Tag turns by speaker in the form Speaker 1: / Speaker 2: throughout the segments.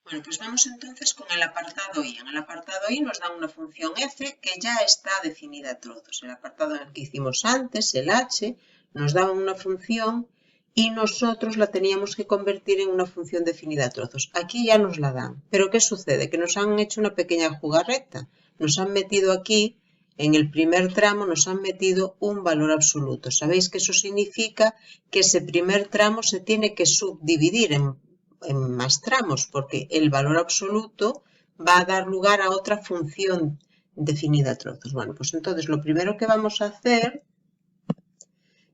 Speaker 1: Bueno, pues vamos entonces con el apartado I. En el apartado I nos dan una función f que ya está definida a trozos. El apartado en el que hicimos antes, el h, nos daban una función y nosotros la teníamos que convertir en una función definida a trozos. Aquí ya nos la dan. Pero ¿qué sucede? Que nos han hecho una pequeña jugarreta. Nos han metido aquí, en el primer tramo, nos han metido un valor absoluto. Sabéis que eso significa que ese primer tramo se tiene que subdividir en más tramos, porque el valor absoluto va a dar lugar a otra función definida a trozos. Bueno, pues entonces lo primero que vamos a hacer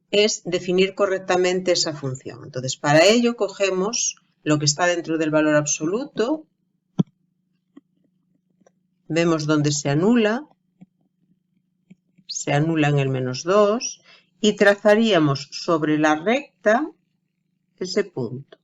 Speaker 1: es definir correctamente esa función. Entonces, para ello cogemos lo que está dentro del valor absoluto, vemos dónde se anula en el -2 y trazaríamos sobre la recta ese punto.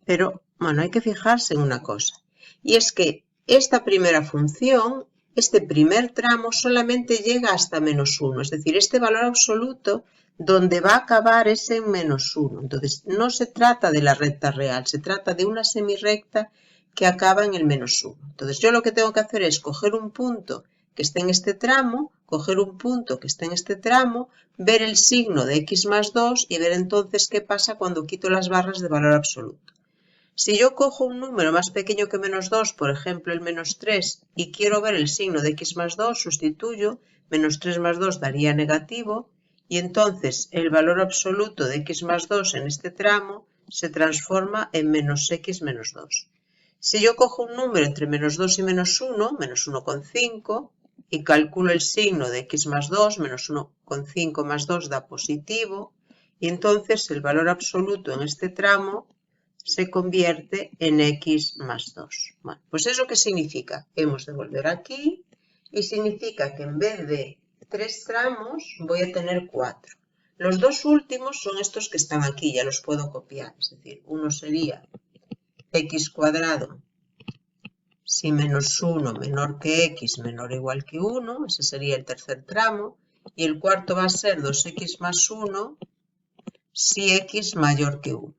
Speaker 1: Pero, bueno, hay que fijarse en una cosa, y es que esta primera función, este primer tramo, solamente llega hasta -1, es decir, este valor absoluto donde va a acabar es en -1. Entonces, no se trata de la recta real, se trata de una semirrecta que acaba en el -1. Entonces, yo lo que tengo que hacer es coger un punto que esté en este tramo, coger un punto que esté en este tramo, ver el signo de x más 2 y ver entonces qué pasa cuando quito las barras de valor absoluto. Si yo cojo un número más pequeño que -2, por ejemplo el -3, y quiero ver el signo de x más 2, sustituyo, -3 más 2 daría negativo, y entonces el valor absoluto de x más 2 en este tramo se transforma en -x menos 2. Si yo cojo un número entre -2 y -1, -1,5, y calculo el signo de x más 2, -1,5 más 2 da positivo, y entonces el valor absoluto en este tramo se convierte en x más 2. Bueno, pues ¿eso qué significa? Hemos de volver aquí y significa que en vez de 3 tramos voy a tener 4. Los dos últimos son estos que están aquí, ya los puedo copiar. Es decir, uno sería x cuadrado si -1 menor que x menor o igual que 1, ese sería el tercer tramo, y el cuarto va a ser 2x más 1 si x mayor que 1.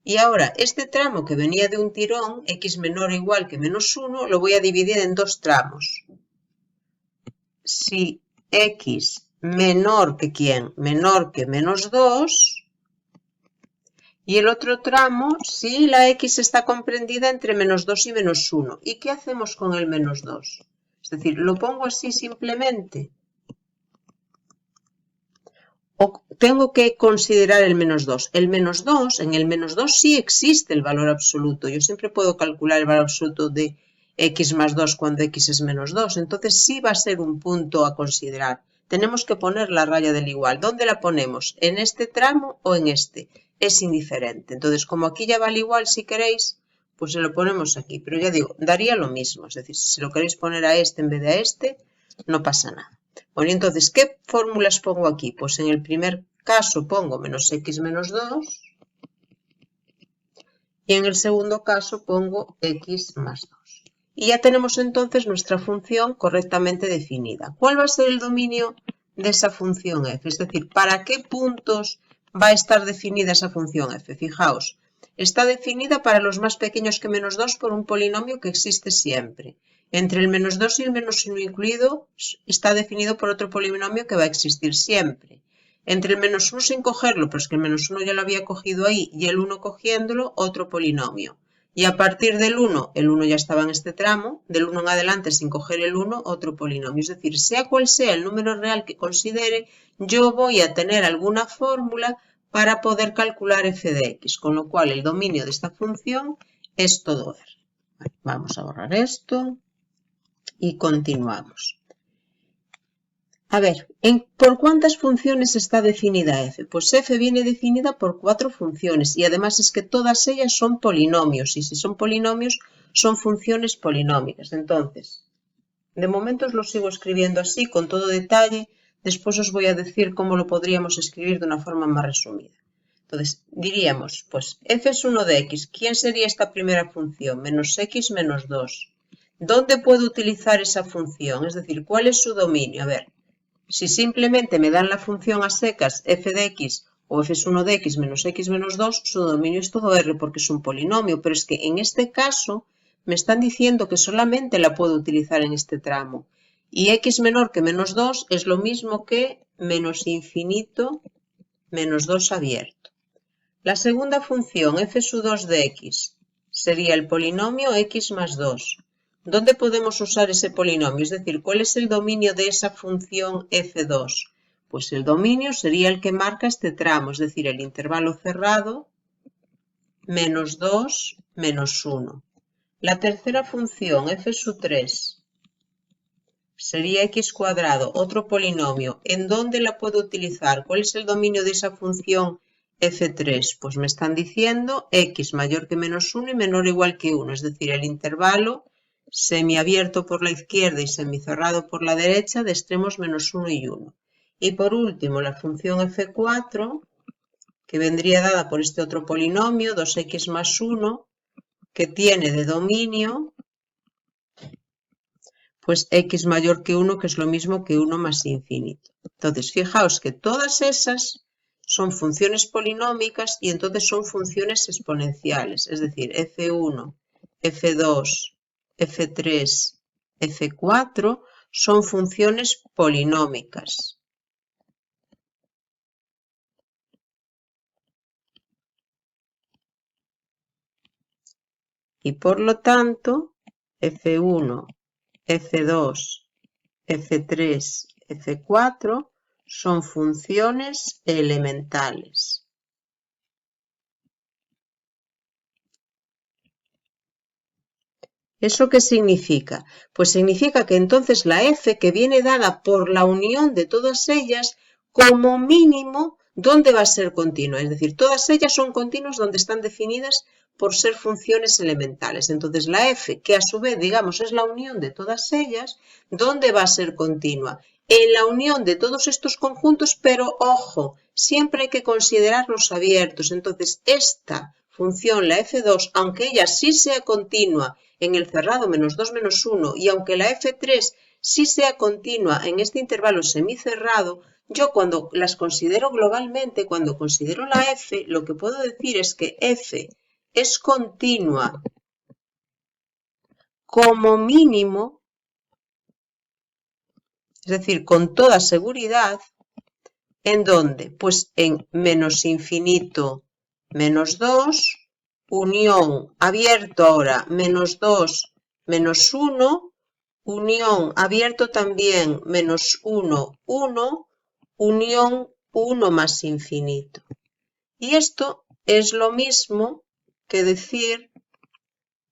Speaker 1: Y ahora, este tramo que venía de un tirón, x menor o igual que -1, lo voy a dividir en dos tramos. Si x menor que ¿quién? Menor que -2. Y el otro tramo, si la x está comprendida entre -2 y -1. ¿Y qué hacemos con el -2? Es decir, lo pongo así simplemente. O tengo que considerar el -2. El -2, en el -2 sí existe el valor absoluto. Yo siempre puedo calcular el valor absoluto de x más 2 cuando x es -2. Entonces sí va a ser un punto a considerar. Tenemos que poner la raya del igual. ¿Dónde la ponemos? ¿En este tramo o en este? Es indiferente. Entonces, como aquí ya vale igual, si queréis, pues se lo ponemos aquí. Pero ya digo, daría lo mismo. Es decir, si lo queréis poner a este en vez de a este, no pasa nada. Bueno, entonces, ¿qué fórmulas pongo aquí? Pues en el primer caso pongo -x menos 2 y en el segundo caso pongo x más 2. Y ya tenemos entonces nuestra función correctamente definida. ¿Cuál va a ser el dominio de esa función f? Es decir, ¿para qué puntos va a estar definida esa función f? Fijaos, está definida para los más pequeños que -2 por un polinomio que existe siempre. Entre el -2 y el -1 incluido está definido por otro polinomio que va a existir siempre. Entre el -1 sin cogerlo, pero es que el -1 ya lo había cogido ahí, y el 1 cogiéndolo, otro polinomio. Y a partir del 1, el 1 ya estaba en este tramo, del 1 en adelante sin coger el 1, otro polinomio. Es decir, sea cual sea el número real que considere, yo voy a tener alguna fórmula para poder calcular f de x, con lo cual el dominio de esta función es todo R. Bueno, vamos a borrar esto y continuamos. A ver, ¿por cuántas funciones está definida f? Pues f viene definida por 4 funciones y además es que todas ellas son polinomios y si son polinomios son funciones polinómicas. Entonces, de momento os lo sigo escribiendo así con todo detalle, después os voy a decir cómo lo podríamos escribir de una forma más resumida. Entonces, diríamos, pues f es 1 de x. ¿Quién sería esta primera función? -x menos 2. ¿Dónde puedo utilizar esa función? Es decir, ¿cuál es su dominio? A ver. Si simplemente me dan la función a secas f de x o f1 de x menos 2, su dominio es todo R porque es un polinomio, pero es que en este caso me están diciendo que solamente la puedo utilizar en este tramo. Y x menor que menos 2 es lo mismo que menos infinito menos 2 abierto. La segunda función, f2 de x, sería el polinomio x más 2. ¿Dónde podemos usar ese polinomio? Es decir, ¿cuál es el dominio de esa función f2? Pues el dominio sería el que marca este tramo, es decir, el intervalo cerrado menos 2 menos 1. La tercera función, f3, sería x cuadrado, otro polinomio. ¿En dónde la puedo utilizar? ¿Cuál es el dominio de esa función f3? Pues me están diciendo x mayor que menos 1 y menor o igual que 1, es decir, el intervalo semiabierto por la izquierda y semicerrado por la derecha de extremos menos 1 y 1. Y por último, la función f4, que vendría dada por este otro polinomio, 2x más 1, que tiene de dominio pues x mayor que 1, que es lo mismo que 1 más infinito. Entonces, fijaos que todas esas son funciones polinómicas y entonces son funciones exponenciales, es decir, f1, f2, f3, f4 son funciones polinómicas. Y por lo tanto, f1, f2, f3, f4 son funciones elementales. ¿Eso qué significa? Pues significa que entonces la f, que viene dada por la unión de todas ellas, como mínimo, ¿dónde va a ser continua? Es decir, todas ellas son continuas donde están definidas por ser funciones elementales. Entonces la f, que a su vez, digamos, es la unión de todas ellas, ¿dónde va a ser continua? En la unión de todos estos conjuntos, pero ojo, siempre hay que considerarlos abiertos. Entonces esta función, la f2, aunque ella sí sea continua en el cerrado menos 2 menos 1 y aunque la f3 sí sea continua en este intervalo semicerrado, yo cuando las considero globalmente, cuando considero la f, lo que puedo decir es que f es continua como mínimo, es decir, con toda seguridad, ¿en dónde? Pues en menos infinito menos 2, unión abierto ahora menos 2 menos 1, unión abierto también menos 1, 1, unión 1 más infinito. Y esto es lo mismo que decir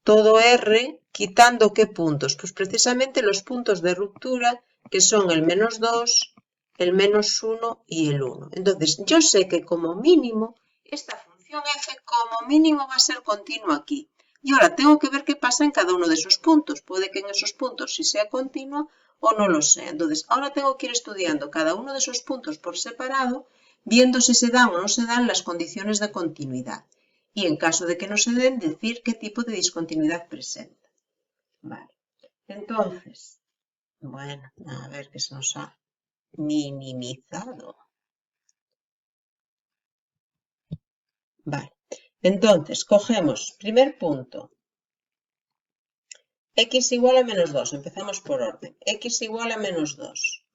Speaker 1: todo R quitando ¿qué puntos? Pues precisamente los puntos de ruptura que son el menos 2, el menos 1 y el 1. Entonces yo sé que como mínimo esta función f como mínimo va a ser continua aquí. Y ahora tengo que ver qué pasa en cada uno de esos puntos. Puede que en esos puntos sí sea continua o no lo sea. Entonces ahora tengo que ir estudiando cada uno de esos puntos por separado, viendo si se dan o no se dan las condiciones de continuidad. Y en caso de que no se den, decir qué tipo de discontinuidad presenta. Vale. Entonces, bueno, a ver qué se nos ha minimizado. Vale. Entonces, cogemos, primer punto, x igual a menos 2. Empezamos por orden. X igual a menos 2.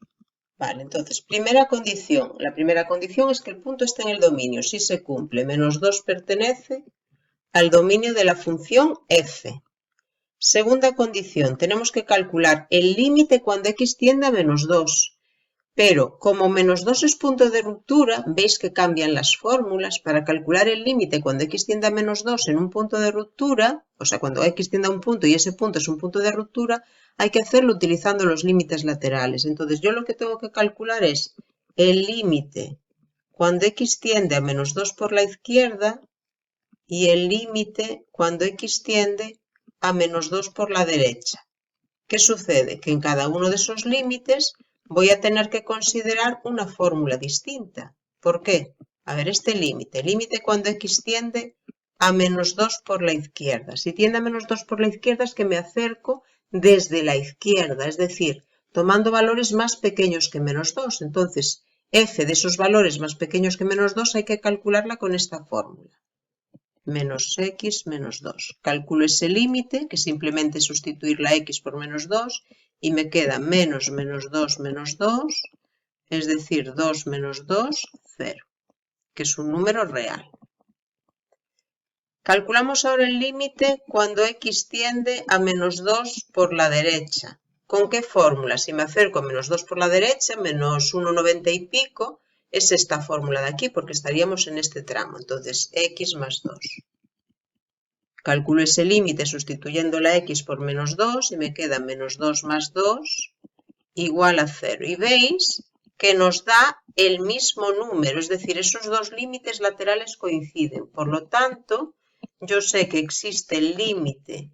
Speaker 1: Vale, entonces, primera condición. La primera condición es que el punto esté en el dominio. Si se cumple, menos 2 pertenece al dominio de la función f. Segunda condición, tenemos que calcular el límite cuando x tiende a menos 2. Pero como menos 2 es punto de ruptura, veis que cambian las fórmulas. Para calcular el límite cuando x tiende a menos 2 en un punto de ruptura, o sea, cuando x tiende a un punto y ese punto es un punto de ruptura, hay que hacerlo utilizando los límites laterales. Entonces yo lo que tengo que calcular es el límite cuando x tiende a menos 2 por la izquierda y el límite cuando x tiende a menos 2 por la derecha. ¿Qué sucede? Que en cada uno de esos límites voy a tener que considerar una fórmula distinta. ¿Por qué? A ver, este límite cuando x tiende a menos 2 por la izquierda. Si tiende a menos 2 por la izquierda es que me acerco desde la izquierda, es decir, tomando valores más pequeños que menos 2. Entonces, f de esos valores más pequeños que menos 2 hay que calcularla con esta fórmula. Menos x menos 2. Calculo ese límite, que simplemente es sustituir la x por menos 2, y me queda menos 2 menos 2, es decir, 2 menos 2, 0, que es un número real. Calculamos ahora el límite cuando x tiende a menos 2 por la derecha. ¿Con qué fórmula? Si me acerco a menos 2 por la derecha, menos 1,90 y pico, es esta fórmula de aquí, porque estaríamos en este tramo. Entonces, x más 2. Calculo ese límite sustituyendo la x por menos 2 y me queda menos 2 más 2 igual a 0. Y veis que nos da el mismo número, es decir, esos dos límites laterales coinciden. Por lo tanto, yo sé que existe el límite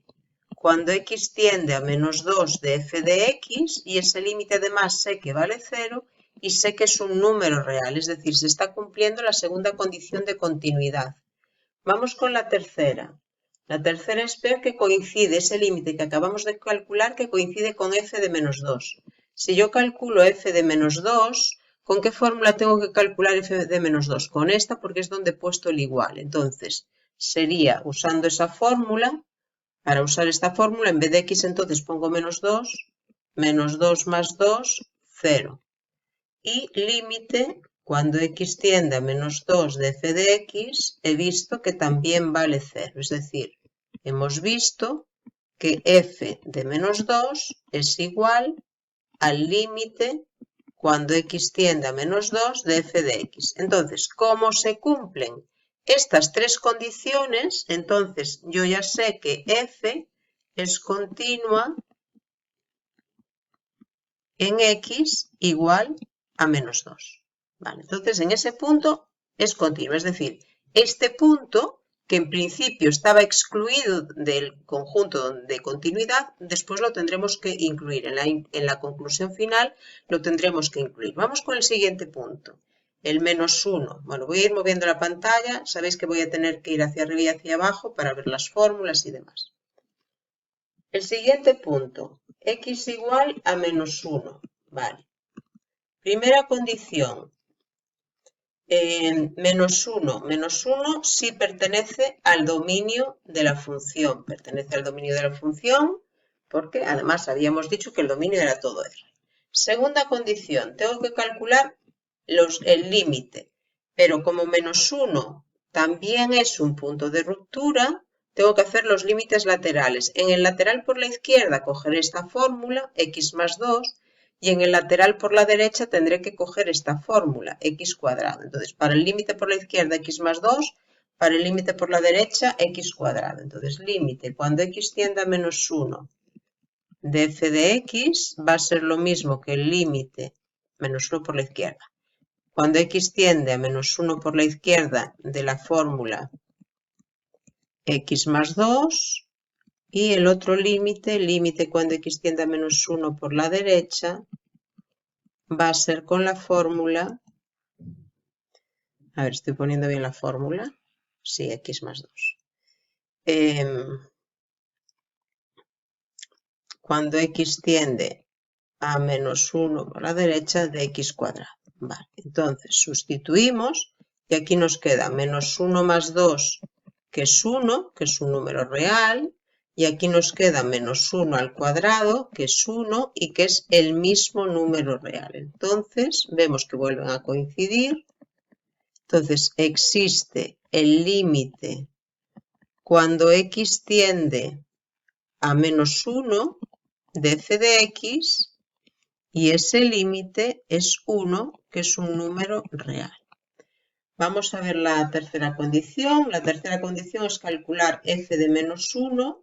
Speaker 1: cuando x tiende a menos 2 de f de x, y ese límite además sé que vale 0 y sé que es un número real, es decir, se está cumpliendo la segunda condición de continuidad. Vamos con la tercera. La tercera es ver que coincide ese límite que acabamos de calcular, que coincide con f de menos 2. Si yo calculo f de menos 2, ¿con qué fórmula tengo que calcular f de menos 2? Con esta, porque es donde he puesto el igual. Entonces, sería usando esa fórmula. Para usar esta fórmula, en vez de x entonces pongo menos 2 más 2, 0. Y límite, cuando x tiende a menos 2 de f de x, he visto que también vale 0. Es decir, hemos visto que f de menos 2 es igual al límite cuando x tiende a menos 2 de f de x. Entonces, ¿cómo se cumplen estas tres condiciones? Entonces, yo ya sé que f es continua en x igual a menos 2. ¿Vale? Entonces, en ese punto es continua. Es decir, este punto, que en principio estaba excluido del conjunto de continuidad, después lo tendremos que incluir. En la conclusión final lo tendremos que incluir. Vamos con el siguiente punto. El menos 1. Bueno, voy a ir moviendo la pantalla. Sabéis que voy a tener que ir hacia arriba y hacia abajo para ver las fórmulas y demás. El siguiente punto. X igual a menos 1. Vale. Primera condición. Menos 1 sí pertenece al dominio de la función. Pertenece al dominio de la función porque además habíamos dicho que el dominio era todo R. Segunda condición. Tengo que calcular el límite. Pero como menos 1 también es un punto de ruptura, tengo que hacer los límites laterales. En el lateral por la izquierda cogeré esta fórmula, x más 2, y en el lateral por la derecha tendré que coger esta fórmula, x cuadrado. Entonces, para el límite por la izquierda, x más 2, para el límite por la derecha, x cuadrado. Entonces, límite, cuando x tiende a menos 1 de f de x, va a ser lo mismo que el límite, menos 1 por la izquierda. Cuando x tiende a menos 1 por la izquierda de la fórmula x más 2, y el otro límite cuando x tiende a menos 1 por la derecha, va a ser con la fórmula, a ver, estoy poniendo bien la fórmula, sí, x más 2. Cuando x tiende a menos 1 por la derecha de x cuadrado. Vale, entonces sustituimos y aquí nos queda menos 1 más 2, que es 1, que es un número real, y aquí nos queda menos 1 al cuadrado, que es 1 y que es el mismo número real. Entonces vemos que vuelven a coincidir. Entonces existe el límite cuando x tiende a menos 1 de f de x, y ese límite es 1, que es un número real. Vamos a ver la tercera condición. La tercera condición es calcular f de menos 1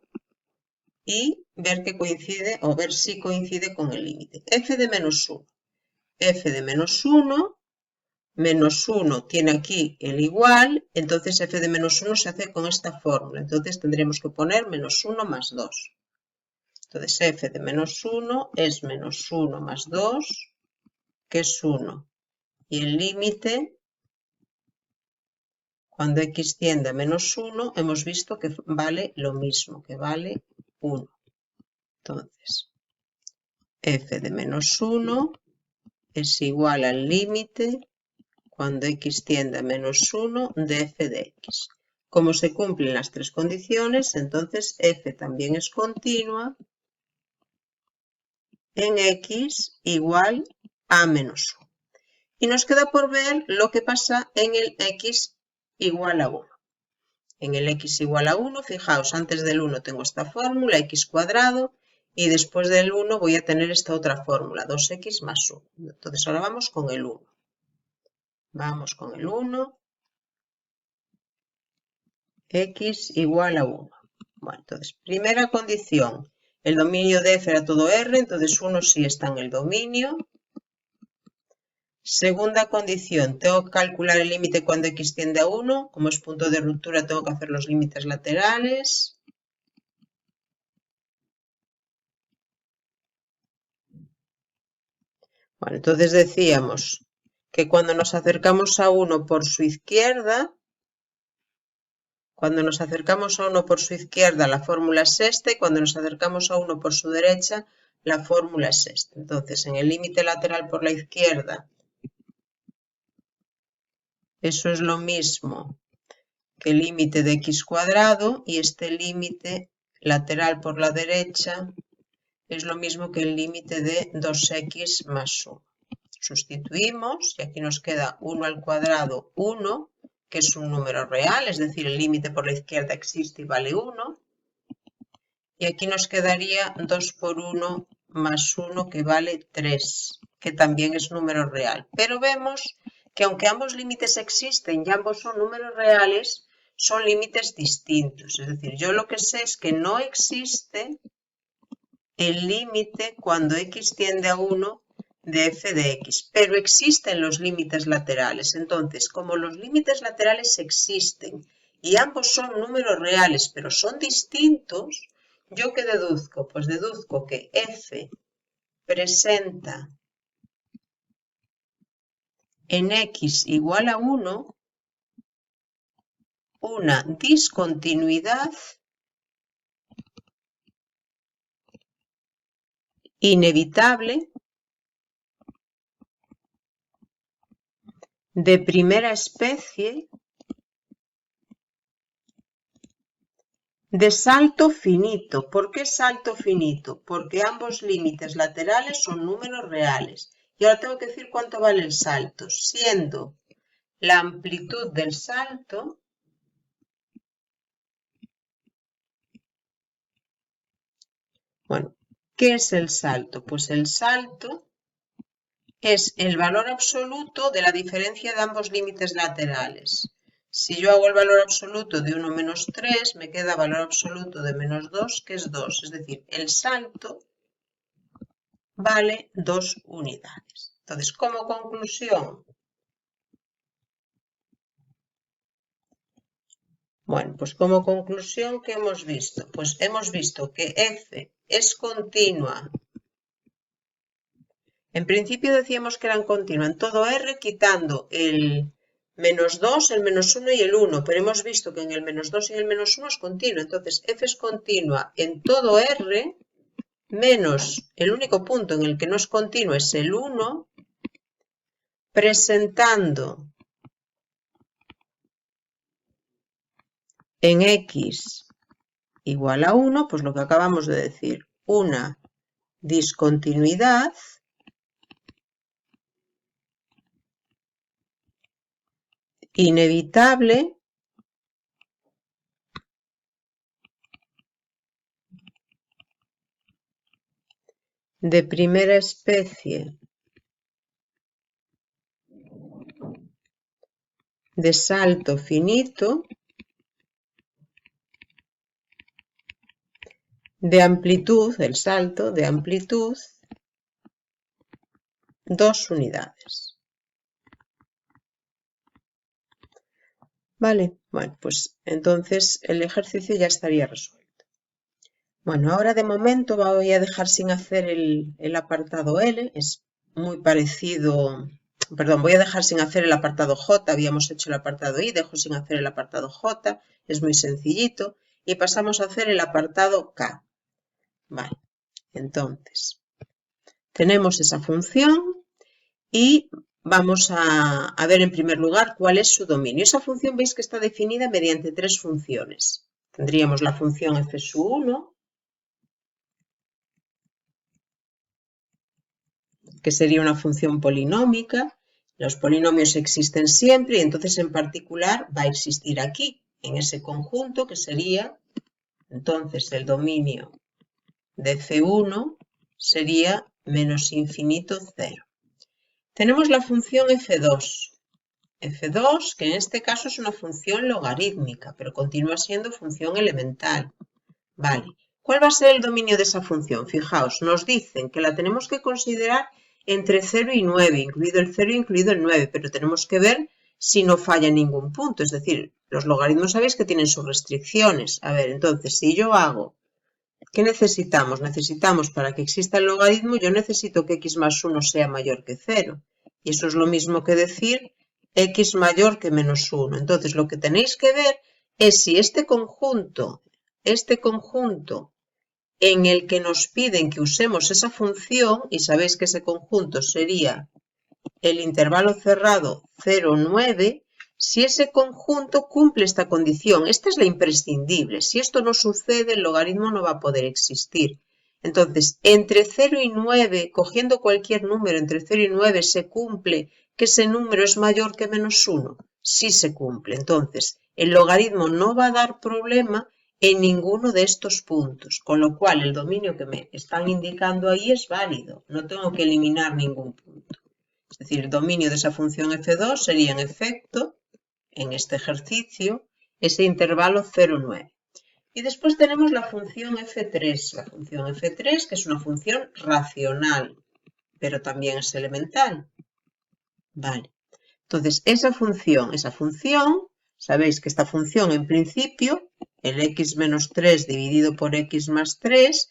Speaker 1: y ver que coincide, o ver si coincide con el límite. F de menos 1. F de menos 1, menos 1 tiene aquí el igual, entonces f de menos 1 se hace con esta fórmula. Entonces tendremos que poner menos 1 más 2. Entonces f de menos 1 es menos 1 más 2, que es 1. Y el límite, cuando x tiende a menos 1, hemos visto que vale lo mismo, que vale 1. Entonces, f de menos 1 es igual al límite cuando x tiende a menos 1 de f de x. Como se cumplen las tres condiciones, entonces f también es continua en x igual a menos 1. Y nos queda por ver lo que pasa en el x igual a 1. En el x igual a 1, fijaos, antes del 1 tengo esta fórmula, x cuadrado, y después del 1 voy a tener esta otra fórmula, 2x más 1. Entonces ahora vamos con el 1. Vamos con el 1. X igual a 1. Bueno, entonces, primera condición. El dominio de f era todo R, entonces 1 sí está en el dominio. Segunda condición, tengo que calcular el límite cuando x tiende a 1. Como es punto de ruptura, tengo que hacer los límites laterales. Bueno, entonces decíamos que cuando nos acercamos a 1 por su izquierda, la fórmula es esta, y cuando nos acercamos a 1 por su derecha, la fórmula es esta. Entonces, en el límite lateral por la izquierda, eso es lo mismo que el límite de x cuadrado, y este límite lateral por la derecha es lo mismo que el límite de 2x más 1. Sustituimos y aquí nos queda 1 al cuadrado 1, que es un número real, es decir, el límite por la izquierda existe y vale 1. Y aquí nos quedaría 2 por 1 más 1, que vale 3, que también es número real. Pero vemos que aunque ambos límites existen y ambos son números reales, son límites distintos. Es decir, yo lo que sé es que no existe el límite cuando x tiende a 1 de f de x, pero existen los límites laterales. Entonces, como los límites laterales existen y ambos son números reales, pero son distintos, ¿yo qué deduzco? Pues deduzco que f presenta en x igual a 1 una discontinuidad inevitable de primera especie de salto finito. ¿Por qué salto finito? Porque ambos límites laterales son números reales. Y ahora tengo que decir cuánto vale el salto, siendo la amplitud del salto bueno, ¿qué es el salto? Pues el salto es el valor absoluto de la diferencia de ambos límites laterales. Si yo hago el valor absoluto de 1 menos 3, me queda valor absoluto de menos 2, que es 2. Es decir, el salto vale 2 unidades. Entonces, como conclusión, bueno, pues como conclusión, ¿qué hemos visto? Pues hemos visto que f es continua. En principio decíamos que eran continuas en todo R, quitando el menos 2, el menos 1 y el 1, pero hemos visto que en el menos 2 y el menos 1 es continua. Entonces, f es continua en todo R, menos el único punto en el que no es continua es el 1, presentando en x igual a 1, pues lo que acabamos de decir, una discontinuidad inevitable de primera especie de salto finito de amplitud, el salto de amplitud, 2 unidades. Vale, bueno, pues entonces el ejercicio ya estaría resuelto. Bueno, ahora de momento voy a dejar sin hacer el apartado L, es muy parecido, perdón, voy a dejar sin hacer el apartado J, habíamos hecho el apartado I, dejo sin hacer el apartado J, es muy sencillito, y pasamos a hacer el apartado K. Vale, entonces, tenemos esa función y vamos a ver en primer lugar cuál es su dominio. Esa función veis que está definida mediante tres funciones. Tendríamos la función f sub 1, que sería una función polinómica. Los polinomios existen siempre y entonces en particular va a existir aquí, en ese conjunto, que sería, entonces el dominio de f1 sería menos infinito 0. Tenemos la función f2. f2, que en este caso es una función logarítmica, pero continúa siendo función elemental. Vale. ¿Cuál va a ser el dominio de esa función? Fijaos, nos dicen que la tenemos que considerar entre 0 y 9, incluido el 0 y incluido el 9, pero tenemos que ver si no falla en ningún punto. Es decir, los logaritmos sabéis que tienen sus restricciones. A ver, entonces, si yo hago... ¿Qué necesitamos? Necesitamos, para que exista el logaritmo, yo necesito que x más 1 sea mayor que 0. Y eso es lo mismo que decir x mayor que menos 1. Entonces, lo que tenéis que ver es si este conjunto en el que nos piden que usemos esa función, y sabéis que ese conjunto sería el intervalo cerrado 0, 9, si ese conjunto cumple esta condición. Esta es la imprescindible. Si esto no sucede, el logaritmo no va a poder existir. Entonces, entre 0 y 9, cogiendo cualquier número entre 0 y 9, ¿se cumple que ese número es mayor que menos 1? Sí se cumple. Entonces, el logaritmo no va a dar problema en ninguno de estos puntos, con lo cual el dominio que me están indicando ahí es válido. No tengo que eliminar ningún punto. Es decir, el dominio de esa función f2 sería en efecto, en este ejercicio, ese intervalo 0, 9. Y después tenemos la función f3. La función f3, que es una función racional, pero también es elemental. Vale. Entonces, esa función, sabéis que esta función en principio, el x menos 3 dividido por x más 3,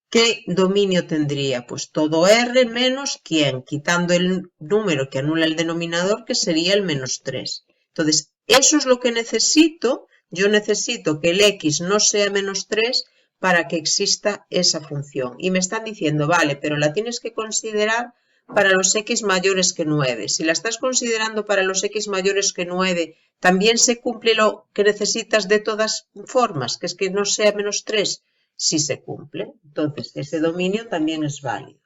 Speaker 1: ¿qué dominio tendría? Pues todo R menos ¿quién? Quitando el número que anula el denominador, que sería el menos 3. Entonces, eso es lo que necesito. Yo necesito que el X no sea menos 3 para que exista esa función. Y me están diciendo, vale, pero la tienes que considerar para los X mayores que 9. Si la estás considerando para los X mayores que 9, ¿también se cumple lo que necesitas de todas formas? Que es que no sea menos 3. Si se cumple, entonces ese dominio también es válido.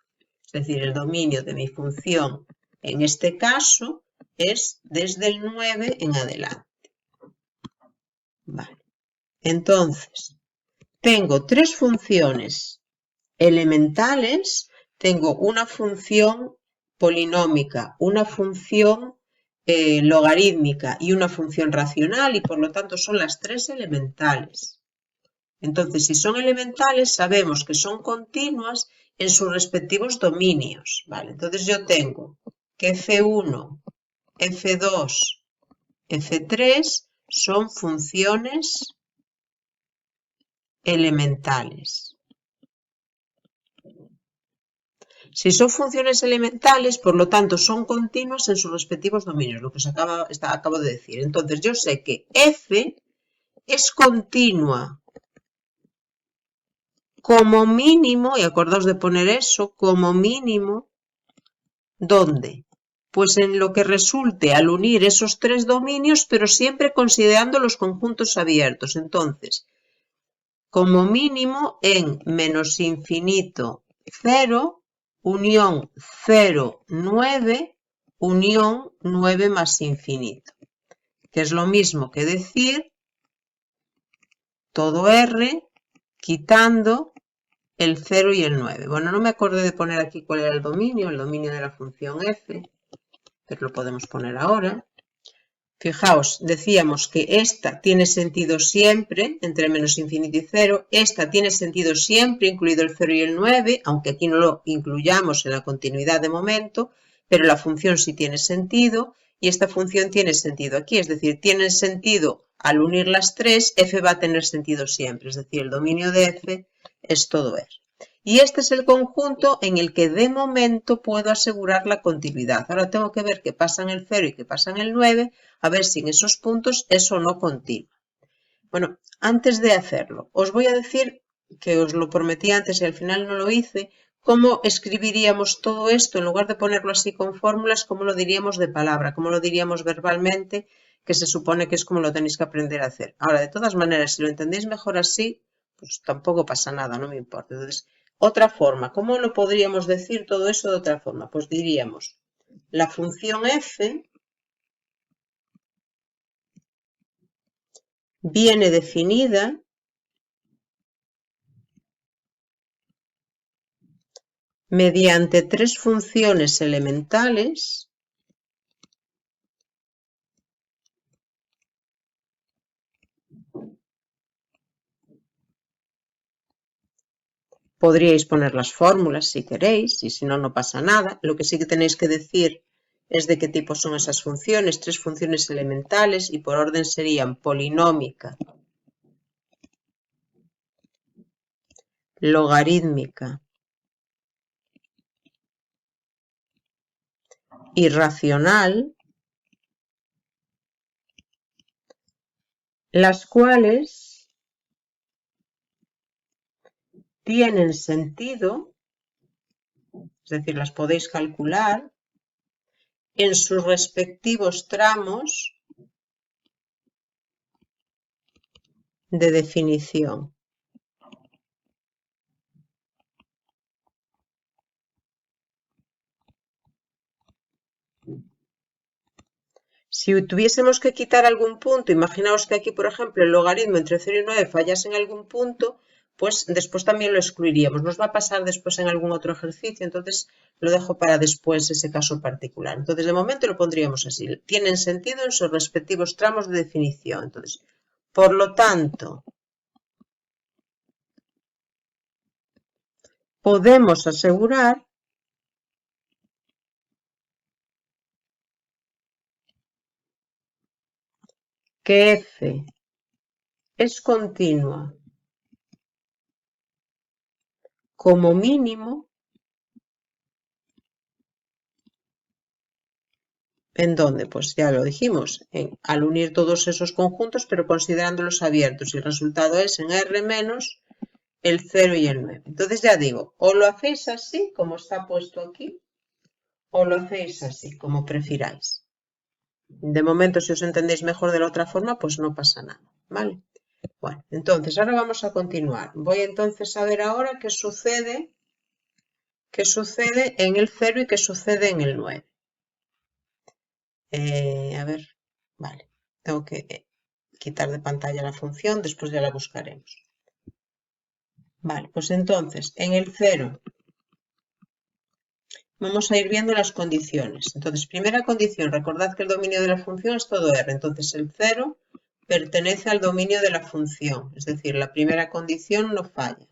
Speaker 1: Es decir, el dominio de mi función en este caso es desde el 9 en adelante. Vale. Entonces, tengo tres funciones elementales. Tengo una función polinómica, una función logarítmica y una función racional, y por lo tanto son las tres elementales. Entonces, si son elementales, sabemos que son continuas en sus respectivos dominios. ¿Vale? Entonces, yo tengo que f1, f2, f3 son funciones elementales. Si son funciones elementales, por lo tanto, son continuas en sus respectivos dominios, lo que os acabo de decir. Entonces, yo sé que f es continua como mínimo, y acordaos de poner eso, como mínimo, ¿dónde? Pues en lo que resulte al unir esos tres dominios, pero siempre considerando los conjuntos abiertos. Entonces, como mínimo en menos infinito 0, unión 0, 9, unión 9 más infinito. Que es lo mismo que decir todo R quitando el 0 y el 9. Bueno, no me acordé de poner aquí cuál era el dominio de la función f, pero lo podemos poner ahora. Fijaos, decíamos que esta tiene sentido siempre, entre menos infinito y 0. Esta tiene sentido siempre, incluido el 0 y el 9, aunque aquí no lo incluyamos en la continuidad de momento, pero la función sí tiene sentido, y esta función tiene sentido aquí, es decir, tiene sentido al unir las tres, f va a tener sentido siempre, es decir, el dominio de f es todo R. Y este es el conjunto en el que de momento puedo asegurar la continuidad. Ahora tengo que ver qué pasa en el 0 y qué pasa en el 9, a ver si en esos puntos eso no continúa. Bueno, antes de hacerlo, os voy a decir, que os lo prometí antes y al final no lo hice, ¿Cómo escribiríamos todo esto? En lugar de ponerlo así con fórmulas, ¿cómo lo diríamos de palabra? ¿Cómo lo diríamos verbalmente? Que se supone que es como lo tenéis que aprender a hacer. Ahora, de todas maneras, si lo entendéis mejor así, pues tampoco pasa nada, no me importa. Entonces, otra forma, ¿cómo lo podríamos decir todo eso de otra forma? Pues diríamos, la función f viene definida mediante tres funciones elementales Podríais poner las fórmulas si queréis, y si no, no pasa nada. Lo que sí que tenéis que decir es de qué tipo son esas funciones, tres funciones elementales, y por orden serían polinómica, logarítmica y racional, las cuales tienen sentido, es decir, las podéis calcular, en sus respectivos tramos de definición. Si tuviésemos que quitar algún punto, imaginaos que aquí, por ejemplo, el logaritmo entre 0 y 9 fallase en algún punto, pues después también lo excluiríamos. Nos va a pasar después en algún otro ejercicio, entonces lo dejo para después ese caso particular. Entonces, de momento lo pondríamos así. Tienen sentido en sus respectivos tramos de definición. Entonces, por lo tanto, podemos asegurar que f es continua como mínimo ¿en dónde? Pues ya lo dijimos, al unir todos esos conjuntos, pero considerándolos abiertos. Y el resultado es en R menos el 0 y el 9. Entonces ya digo, o lo hacéis así, como está puesto aquí, o lo hacéis así, como prefiráis. De momento, si os entendéis mejor de la otra forma, pues no pasa nada, ¿vale? Bueno, entonces ahora vamos a continuar. Voy entonces a ver ahora qué sucede en el 0 y qué sucede en el 9. A ver, vale, tengo que quitar de pantalla la función, después ya la buscaremos. Vale, pues entonces, en el 0 vamos a ir viendo las condiciones. Entonces, primera condición, recordad que el dominio de la función es todo R, entonces el 0 pertenece al dominio de la función, es decir, la primera condición no falla.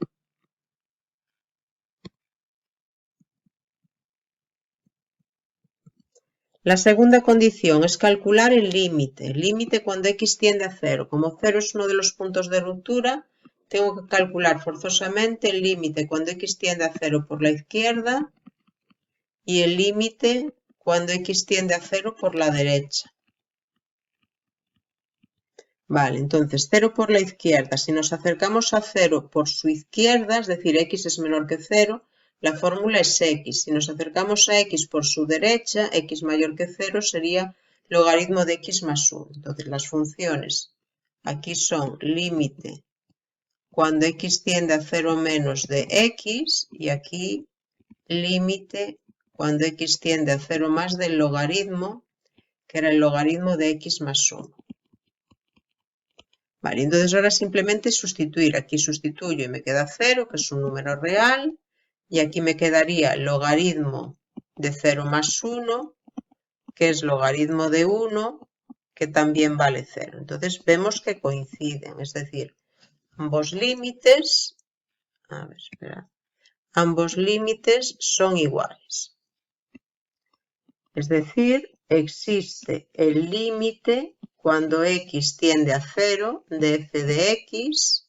Speaker 1: La segunda condición es calcular el límite cuando x tiende a 0. Como 0 es uno de los puntos de ruptura, tengo que calcular forzosamente el límite cuando x tiende a 0 por la izquierda y el límite cuando x tiende a 0 por la derecha. Vale, entonces 0 por la izquierda. Si nos acercamos a 0 por su izquierda, es decir, x es menor que 0, la fórmula es x. Si nos acercamos a x por su derecha, x mayor que 0 sería logaritmo de x más 1. Entonces las funciones aquí son límite cuando x tiende a 0 menos de x y aquí límite cuando x tiende a 0 más del logaritmo, que era el logaritmo de x más 1. Vale, entonces ahora simplemente sustituir. Aquí sustituyo y me queda 0, que es un número real, y aquí me quedaría logaritmo de 0 más 1, que es logaritmo de 1, que también vale 0. Entonces vemos que coinciden, es decir, ambos límites, a ver, espera, ambos límites son iguales. Es decir, existe el límite cuando x tiende a 0 de f de x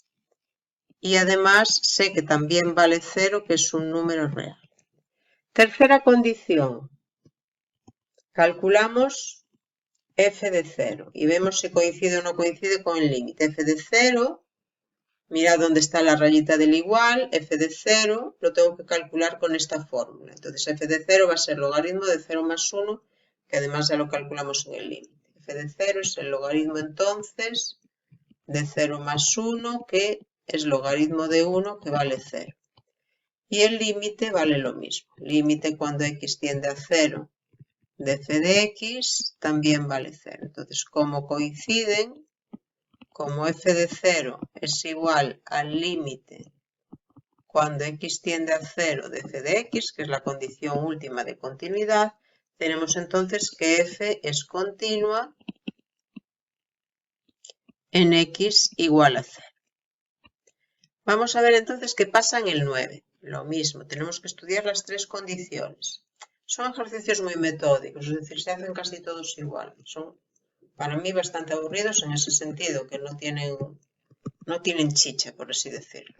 Speaker 1: y además sé que también vale 0, que es un número real. Tercera condición. Calculamos f de 0 y vemos si coincide o no coincide con el límite. F de 0 Mirad dónde está la rayita del igual, f de 0, lo tengo que calcular con esta fórmula. Entonces f de 0 va a ser logaritmo de 0 más 1, que además ya lo calculamos en el límite. F de 0 es el logaritmo entonces de 0 más 1, que es logaritmo de 1, que vale 0. Y el límite vale lo mismo. Límite cuando x tiende a 0 de f de x también vale 0. Entonces, como coinciden, como f de 0 es igual al límite cuando x tiende a 0 de f de x, que es la condición última de continuidad, tenemos entonces que f es continua en x igual a 0. Vamos a ver entonces qué pasa en el 9. Lo mismo, tenemos que estudiar las tres condiciones. Son ejercicios muy metódicos, es decir, se hacen casi todos igual. Son para mí bastante aburridos en ese sentido, que no tienen chicha, por así decirlo.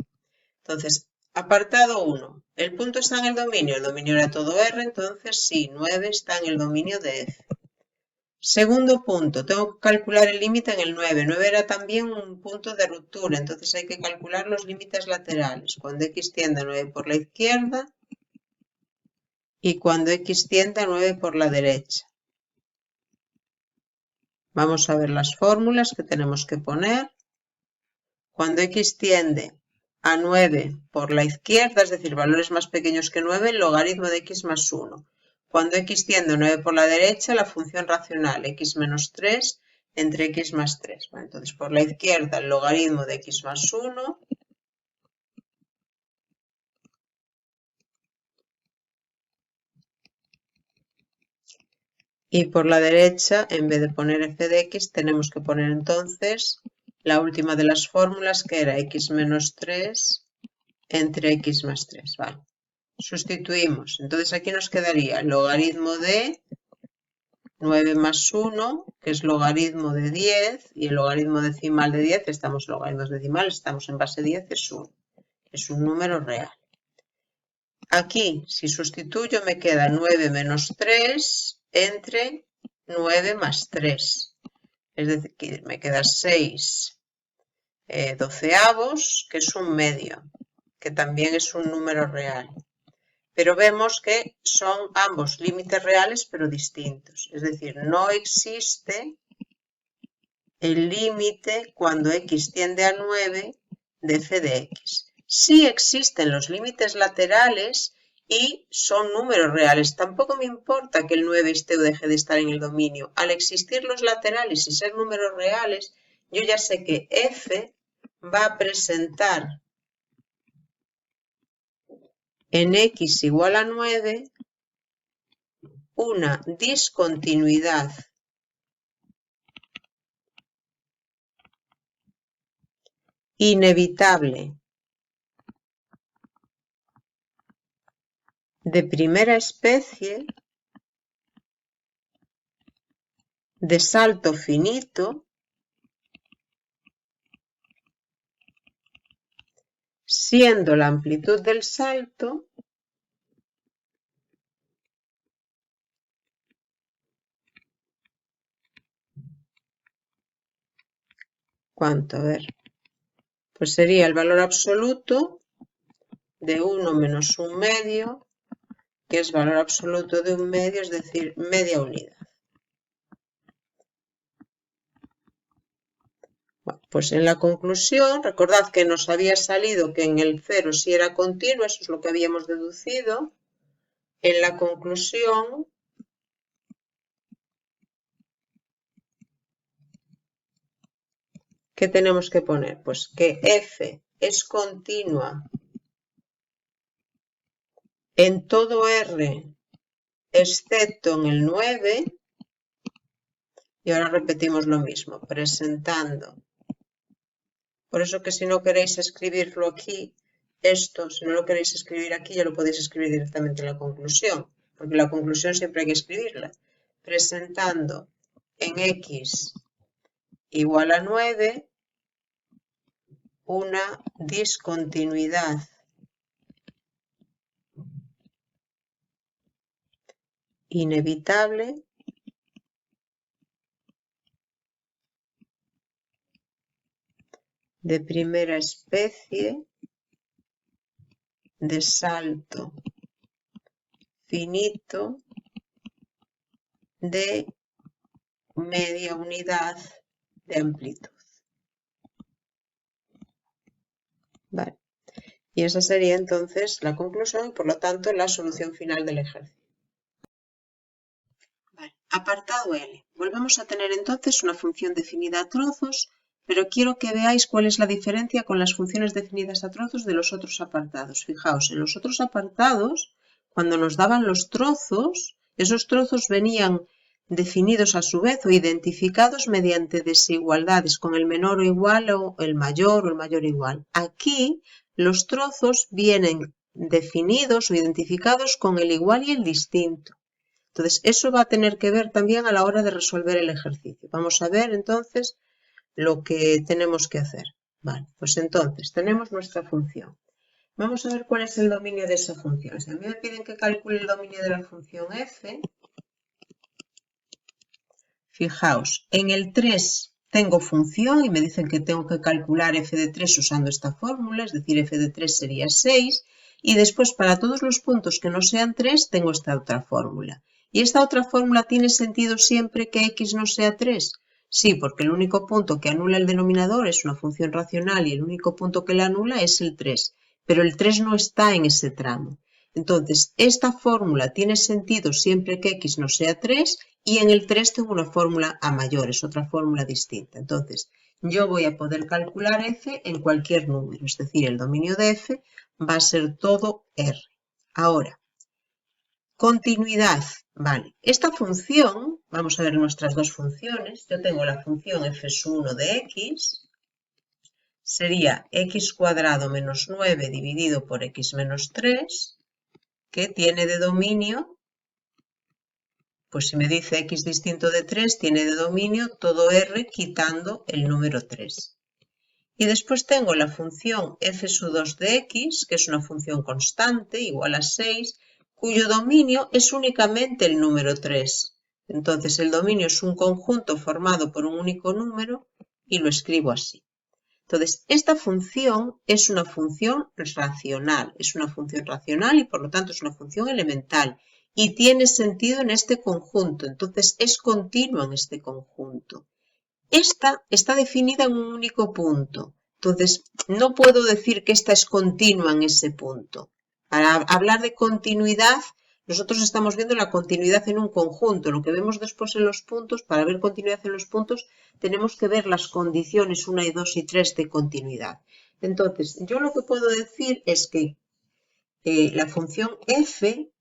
Speaker 1: Entonces, apartado 1. ¿El punto está en el dominio? El dominio era todo R, entonces sí, 9 está en el dominio de F. Segundo punto, tengo que calcular el límite en el 9. 9 era también un punto de ruptura, entonces hay que calcular los límites laterales. Cuando x tiende a 9 por la izquierda y cuando x tiende a 9 por la derecha. Vamos a ver las fórmulas que tenemos que poner. Cuando x tiende a 9 por la izquierda, es decir, valores más pequeños que 9, el logaritmo de x más 1. Cuando x tiende a 9 por la derecha, la función racional x menos 3 entre x más 3. Bueno, entonces, por la izquierda, el logaritmo de x más 1. Y por la derecha, en vez de poner f de x, tenemos que poner entonces la última de las fórmulas, que era x menos 3 entre x más 3. Vale. Sustituimos. Entonces aquí nos quedaría el logaritmo de 9 más 1, que es logaritmo de 10, y el logaritmo decimal de 10, estamos logaritmos decimales, estamos en base 10, es 1. Es un número real. Aquí, si sustituyo, me queda 9 menos 3 entre 9 más 3. Es decir, que me queda 6 doceavos, que es un medio, que también es un número real. Pero vemos que son ambos límites reales, pero distintos. Es decir, no existe el límite cuando x tiende a 9 de f de x. Sí existen los límites laterales y son números reales. Tampoco me importa que el 9 esté o deje de estar en el dominio. Al existir los laterales y ser números reales, yo ya sé que f va a presentar en x igual a 9 una discontinuidad inevitable de primera especie, de salto finito, siendo la amplitud del salto ¿cuánto? A ver, pues sería el valor absoluto de 1 menos un medio, que es valor absoluto de un medio, es decir, media unidad. Bueno, pues en la conclusión, recordad que nos había salido que en el 0 sí era continuo, eso es lo que habíamos deducido. En la conclusión, ¿qué tenemos que poner? Pues que f es continua en todo R excepto en el 9. Y ahora repetimos lo mismo, presentando. Por eso que si no queréis escribirlo aquí, esto, si no lo queréis escribir aquí, ya lo podéis escribir directamente en la conclusión, porque la conclusión siempre hay que escribirla. Presentando en x igual a 9 una discontinuidad inevitable de primera especie de salto finito de media unidad de amplitud. Vale. Y esa sería entonces la conclusión y por lo tanto la solución final del ejercicio. Vale. Apartado L. Volvemos a tener entonces una función definida a trozos, pero quiero que veáis cuál es la diferencia con las funciones definidas a trozos de los otros apartados. Fijaos, en los otros apartados, cuando nos daban los trozos, esos trozos venían definidos a su vez o identificados mediante desigualdades con el menor o igual o el mayor o igual. Aquí los trozos vienen definidos o identificados con el igual y el distinto. Entonces, eso va a tener que ver también a la hora de resolver el ejercicio. Vamos a ver entonces lo que tenemos que hacer. Vale, pues entonces tenemos nuestra función. Vamos a ver cuál es el dominio de esa función. Si a mí me piden que calcule el dominio de la función f, fijaos, en el 3 tengo función y me dicen que tengo que calcular f de 3 usando esta fórmula, es decir, f de 3 sería 6, y después para todos los puntos que no sean 3 tengo esta otra fórmula. ¿Y esta otra fórmula tiene sentido siempre que x no sea 3? Sí, porque el único punto que anula el denominador es una función racional y el único punto que la anula es el 3, pero el 3 no está en ese tramo. Entonces, esta fórmula tiene sentido siempre que x no sea 3 y en el 3 tengo una fórmula a mayores, otra fórmula distinta. Entonces, yo voy a poder calcular f en cualquier número, es decir, el dominio de f va a ser todo R. Ahora, continuidad. Vale, esta función, vamos a ver nuestras dos funciones. Yo tengo la función f1 de x, sería x cuadrado menos 9 dividido por x menos 3, que tiene de dominio, pues si me dice x distinto de 3, tiene de dominio todo R quitando el número 3. Y después tengo la función f2 de x, que es una función constante, igual a 6, cuyo dominio es únicamente el número 3. Entonces el dominio es un conjunto formado por un único número y lo escribo así. Entonces, esta función es una función racional, y por lo tanto es una función elemental y tiene sentido en este conjunto, entonces es continua en este conjunto. Esta está definida en un único punto, entonces no puedo decir que esta es continua en ese punto. Para hablar de continuidad, nosotros estamos viendo la continuidad en un conjunto. Lo que vemos después en los puntos, para ver continuidad en los puntos, tenemos que ver las condiciones 1 y 2 y 3 de continuidad. Entonces, yo lo que puedo decir es que la función f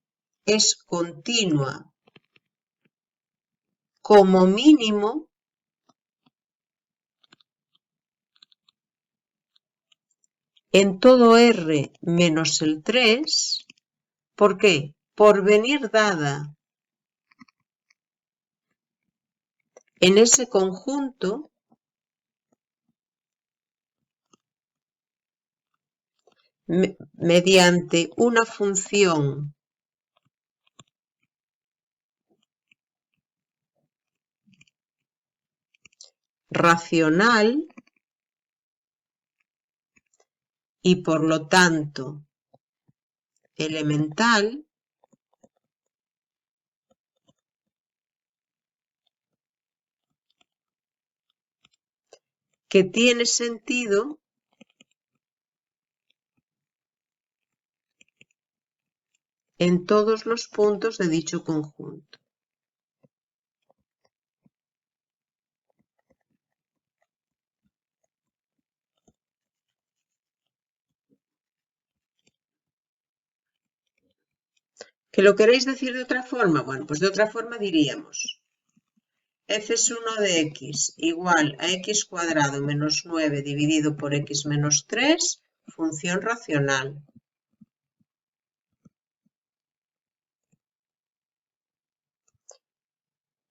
Speaker 1: es continua como mínimo en todo R menos el 3. ¿Por qué? Por venir dada en ese conjunto mediante una función racional y por lo tanto elemental que tiene sentido en todos los puntos de dicho conjunto. ¿Que lo queréis decir de otra forma? Bueno, pues de otra forma diríamos f1 de x igual a x cuadrado menos 9 dividido por x menos 3, función racional.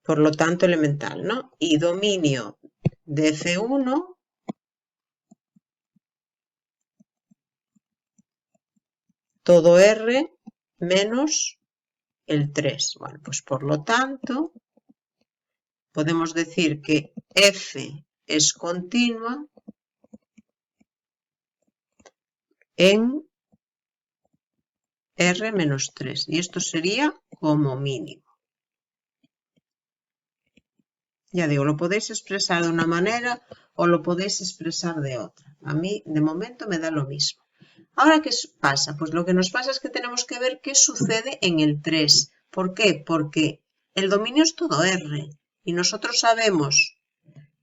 Speaker 1: Por lo tanto, elemental, ¿no? Y dominio de f1 todo R menos el 3. Bueno, pues por lo tanto, podemos decir que f es continua en R menos 3. Y esto sería como mínimo. Ya digo, lo podéis expresar de una manera o lo podéis expresar de otra. A mí, de momento, me da lo mismo. Ahora, ¿qué pasa? Pues lo que nos pasa es que tenemos que ver qué sucede en el 3. ¿Por qué? Porque el dominio es todo R. Y nosotros sabemos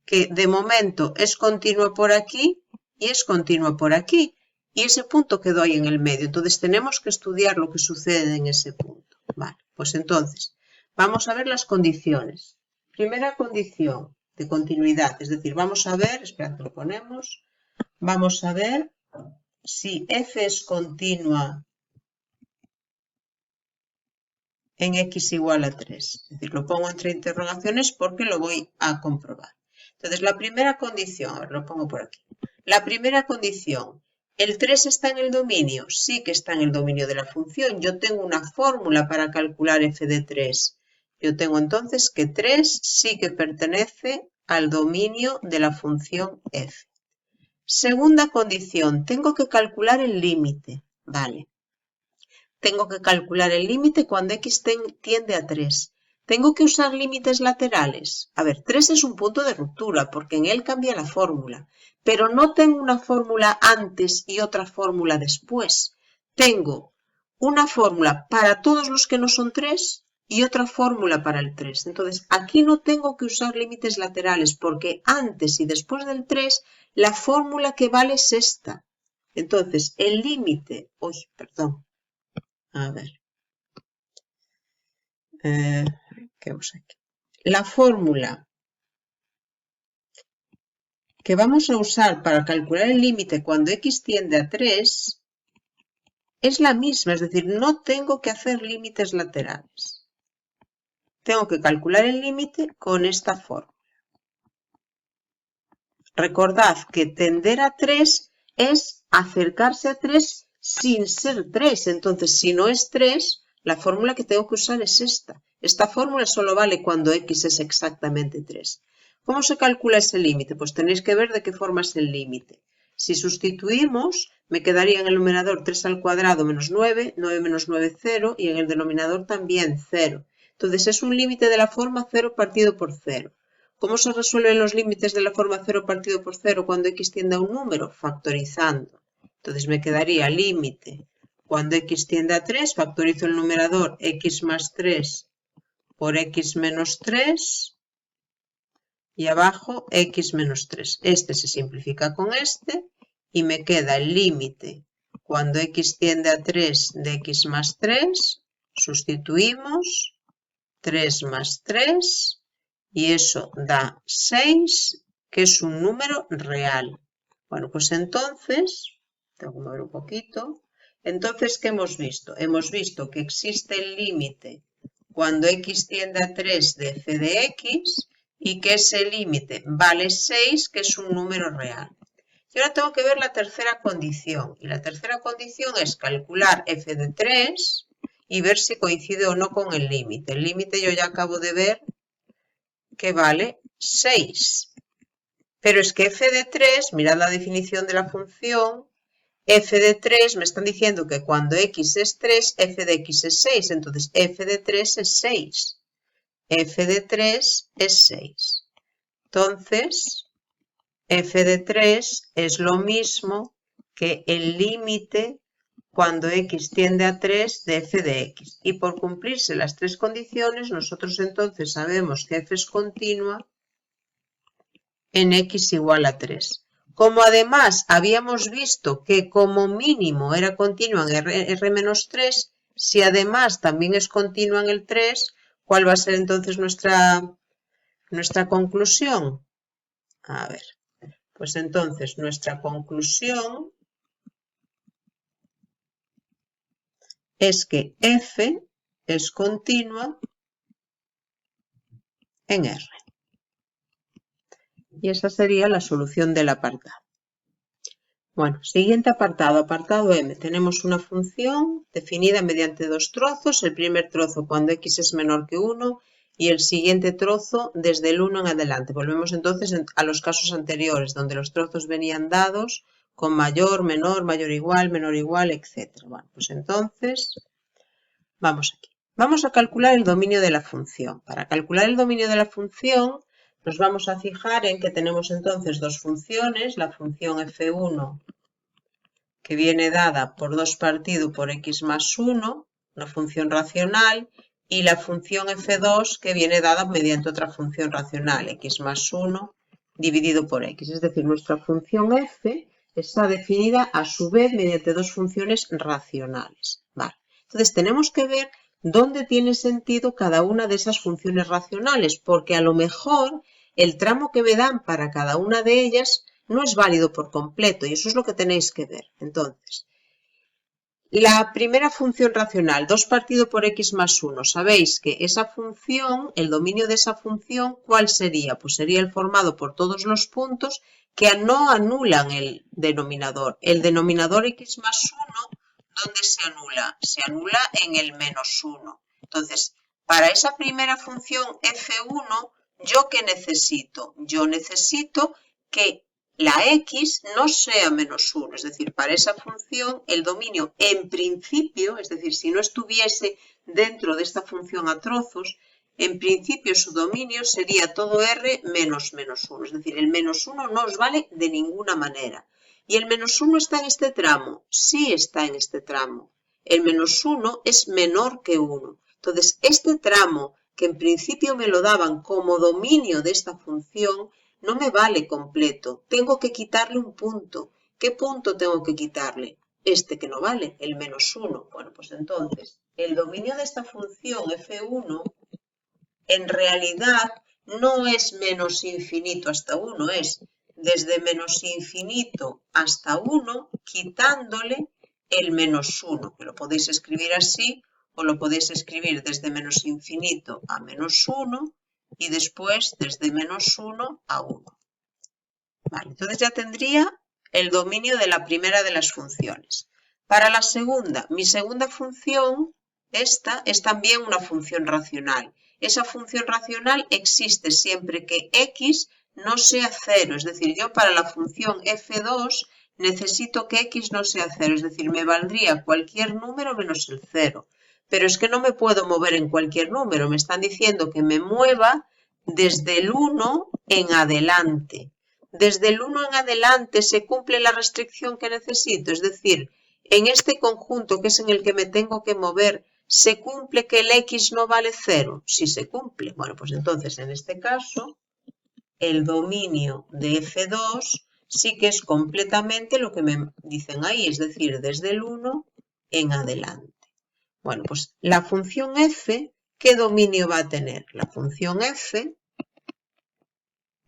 Speaker 1: que de momento es continua por aquí y es continua por aquí. Y ese punto quedó ahí en el medio. Entonces tenemos que estudiar lo que sucede en ese punto. Vale, pues entonces vamos a ver las condiciones. Primera condición de continuidad, es decir, vamos a ver, espera que lo ponemos, vamos a ver si f es continua en x igual a 3. Es decir, lo pongo entre interrogaciones porque lo voy a comprobar. Entonces, la primera condición, a ver, lo pongo por aquí. La primera condición, ¿el 3 está en el dominio? Sí que está en el dominio de la función. Yo tengo una fórmula para calcular f de 3. Yo tengo entonces que 3 sí que pertenece al dominio de la función f. Segunda condición, tengo que calcular el límite. Vale. Tengo que calcular el límite cuando x tiende a 3. ¿Tengo que usar límites laterales? A ver, 3 es un punto de ruptura porque en él cambia la fórmula. Pero no tengo una fórmula antes y otra fórmula después. Tengo una fórmula para todos los que no son 3 y otra fórmula para el 3. Entonces, aquí no tengo que usar límites laterales porque antes y después del 3, la fórmula que vale es esta. Entonces, el límite... Uy, perdón. A ver. ¿Qué vamos aquí? La fórmula que vamos a usar para calcular el límite cuando x tiende a 3 es la misma, es decir, no tengo que hacer límites laterales. Tengo que calcular el límite con esta fórmula. Recordad que tender a 3 es acercarse a 3 sin ser 3. Entonces, si no es 3, la fórmula que tengo que usar es esta. Esta fórmula solo vale cuando x es exactamente 3. ¿Cómo se calcula ese límite? Pues tenéis que ver de qué forma es el límite. Si sustituimos, me quedaría en el numerador 3 al cuadrado menos 9, 9 menos 9, 0, y en el denominador también 0. Entonces es un límite de la forma 0 partido por 0. ¿Cómo se resuelven los límites de la forma 0 partido por 0 cuando x tiende a un número? Factorizando. Entonces me quedaría límite. Cuando x tiende a 3, factorizo el numerador x más 3 por x menos 3 y abajo x menos 3. Este se simplifica con este y me queda el límite. Cuando x tiende a 3 de x más 3, sustituimos 3 más 3 y eso da 6, que es un número real. Bueno, pues entonces, tengo que mover un poquito. Entonces, ¿qué hemos visto? Hemos visto que existe el límite cuando x tiende a 3 de f de x y que ese límite vale 6, que es un número real. Y ahora tengo que ver la tercera condición. Y la tercera condición es calcular f de 3 y ver si coincide o no con el límite. El límite yo ya acabo de ver que vale 6. Pero es que f de 3, mirad la definición de la función, f de 3 me están diciendo que cuando x es 3, f de x es 6. Entonces f de 3 es 6. F de 3 es 6. Entonces, f de 3 es lo mismo que el límite cuando x tiende a 3 de f de x. Y por cumplirse las tres condiciones, nosotros entonces sabemos que f es continua en x igual a 3. Como además habíamos visto que como mínimo era continua en r menos 3, si además también es continua en el 3, ¿cuál va a ser entonces nuestra conclusión? A ver, pues entonces nuestra conclusión es que f es continua en R. Y esa sería la solución del apartado. Bueno, siguiente apartado, apartado M. Tenemos una función definida mediante dos trozos. El primer trozo cuando x es menor que 1 y el siguiente trozo desde el 1 en adelante. Volvemos entonces a los casos anteriores, donde los trozos venían dados con mayor, menor igual, etc. Bueno, pues entonces, vamos aquí. Vamos a calcular el dominio de la función. Para calcular el dominio de la función, nos vamos a fijar en que tenemos entonces dos funciones, la función f1, que viene dada por 2 partido por x más 1, una función racional, y la función f2, que viene dada mediante otra función racional, x más 1 dividido por x. Es decir, nuestra función f está definida a su vez mediante dos funciones racionales. Vale. Entonces tenemos que ver dónde tiene sentido cada una de esas funciones racionales, porque a lo mejor el tramo que me dan para cada una de ellas no es válido por completo, y eso es lo que tenéis que ver. Entonces, la primera función racional, 2 partido por x más 1. Sabéis que esa función, el dominio de esa función, ¿cuál sería? Pues sería el formado por todos los puntos que no anulan el denominador. El denominador x más 1, ¿dónde se anula? Se anula en el menos 1. Entonces, para esa primera función f1, ¿yo qué necesito? Yo necesito que la x no sea menos 1, es decir, para esa función el dominio en principio, es decir, si no estuviese dentro de esta función a trozos, en principio su dominio sería todo r menos 1, es decir, el menos 1 no os vale de ninguna manera. ¿Y el menos 1 está en este tramo? Sí está en este tramo. El menos 1 es menor que 1. Entonces, este tramo, que en principio me lo daban como dominio de esta función, no me vale completo, tengo que quitarle un punto. ¿Qué punto tengo que quitarle? Este que no vale, el menos 1. Bueno, pues entonces, el dominio de esta función f1 en realidad no es menos infinito hasta 1, es desde menos infinito hasta 1, quitándole el menos 1, que lo podéis escribir así, o lo podéis escribir desde menos infinito a menos 1, y después desde menos 1 a 1. Vale, entonces ya tendría el dominio de la primera de las funciones. Para la segunda, mi segunda función, esta es también una función racional. Esa función racional existe siempre que x no sea 0. Es decir, yo para la función f2 necesito que x no sea 0. Es decir, me valdría cualquier número menos el 0. Pero es que no me puedo mover en cualquier número. Me están diciendo que me mueva desde el 1 en adelante. Desde el 1 en adelante se cumple la restricción que necesito. Es decir, en este conjunto que es en el que me tengo que mover, ¿se cumple que el x no vale 0? Sí se cumple. Bueno, pues entonces en este caso, el dominio de f2 sí que es completamente lo que me dicen ahí, es decir, desde el 1 en adelante. Bueno, pues la función f, ¿qué dominio va a tener? La función f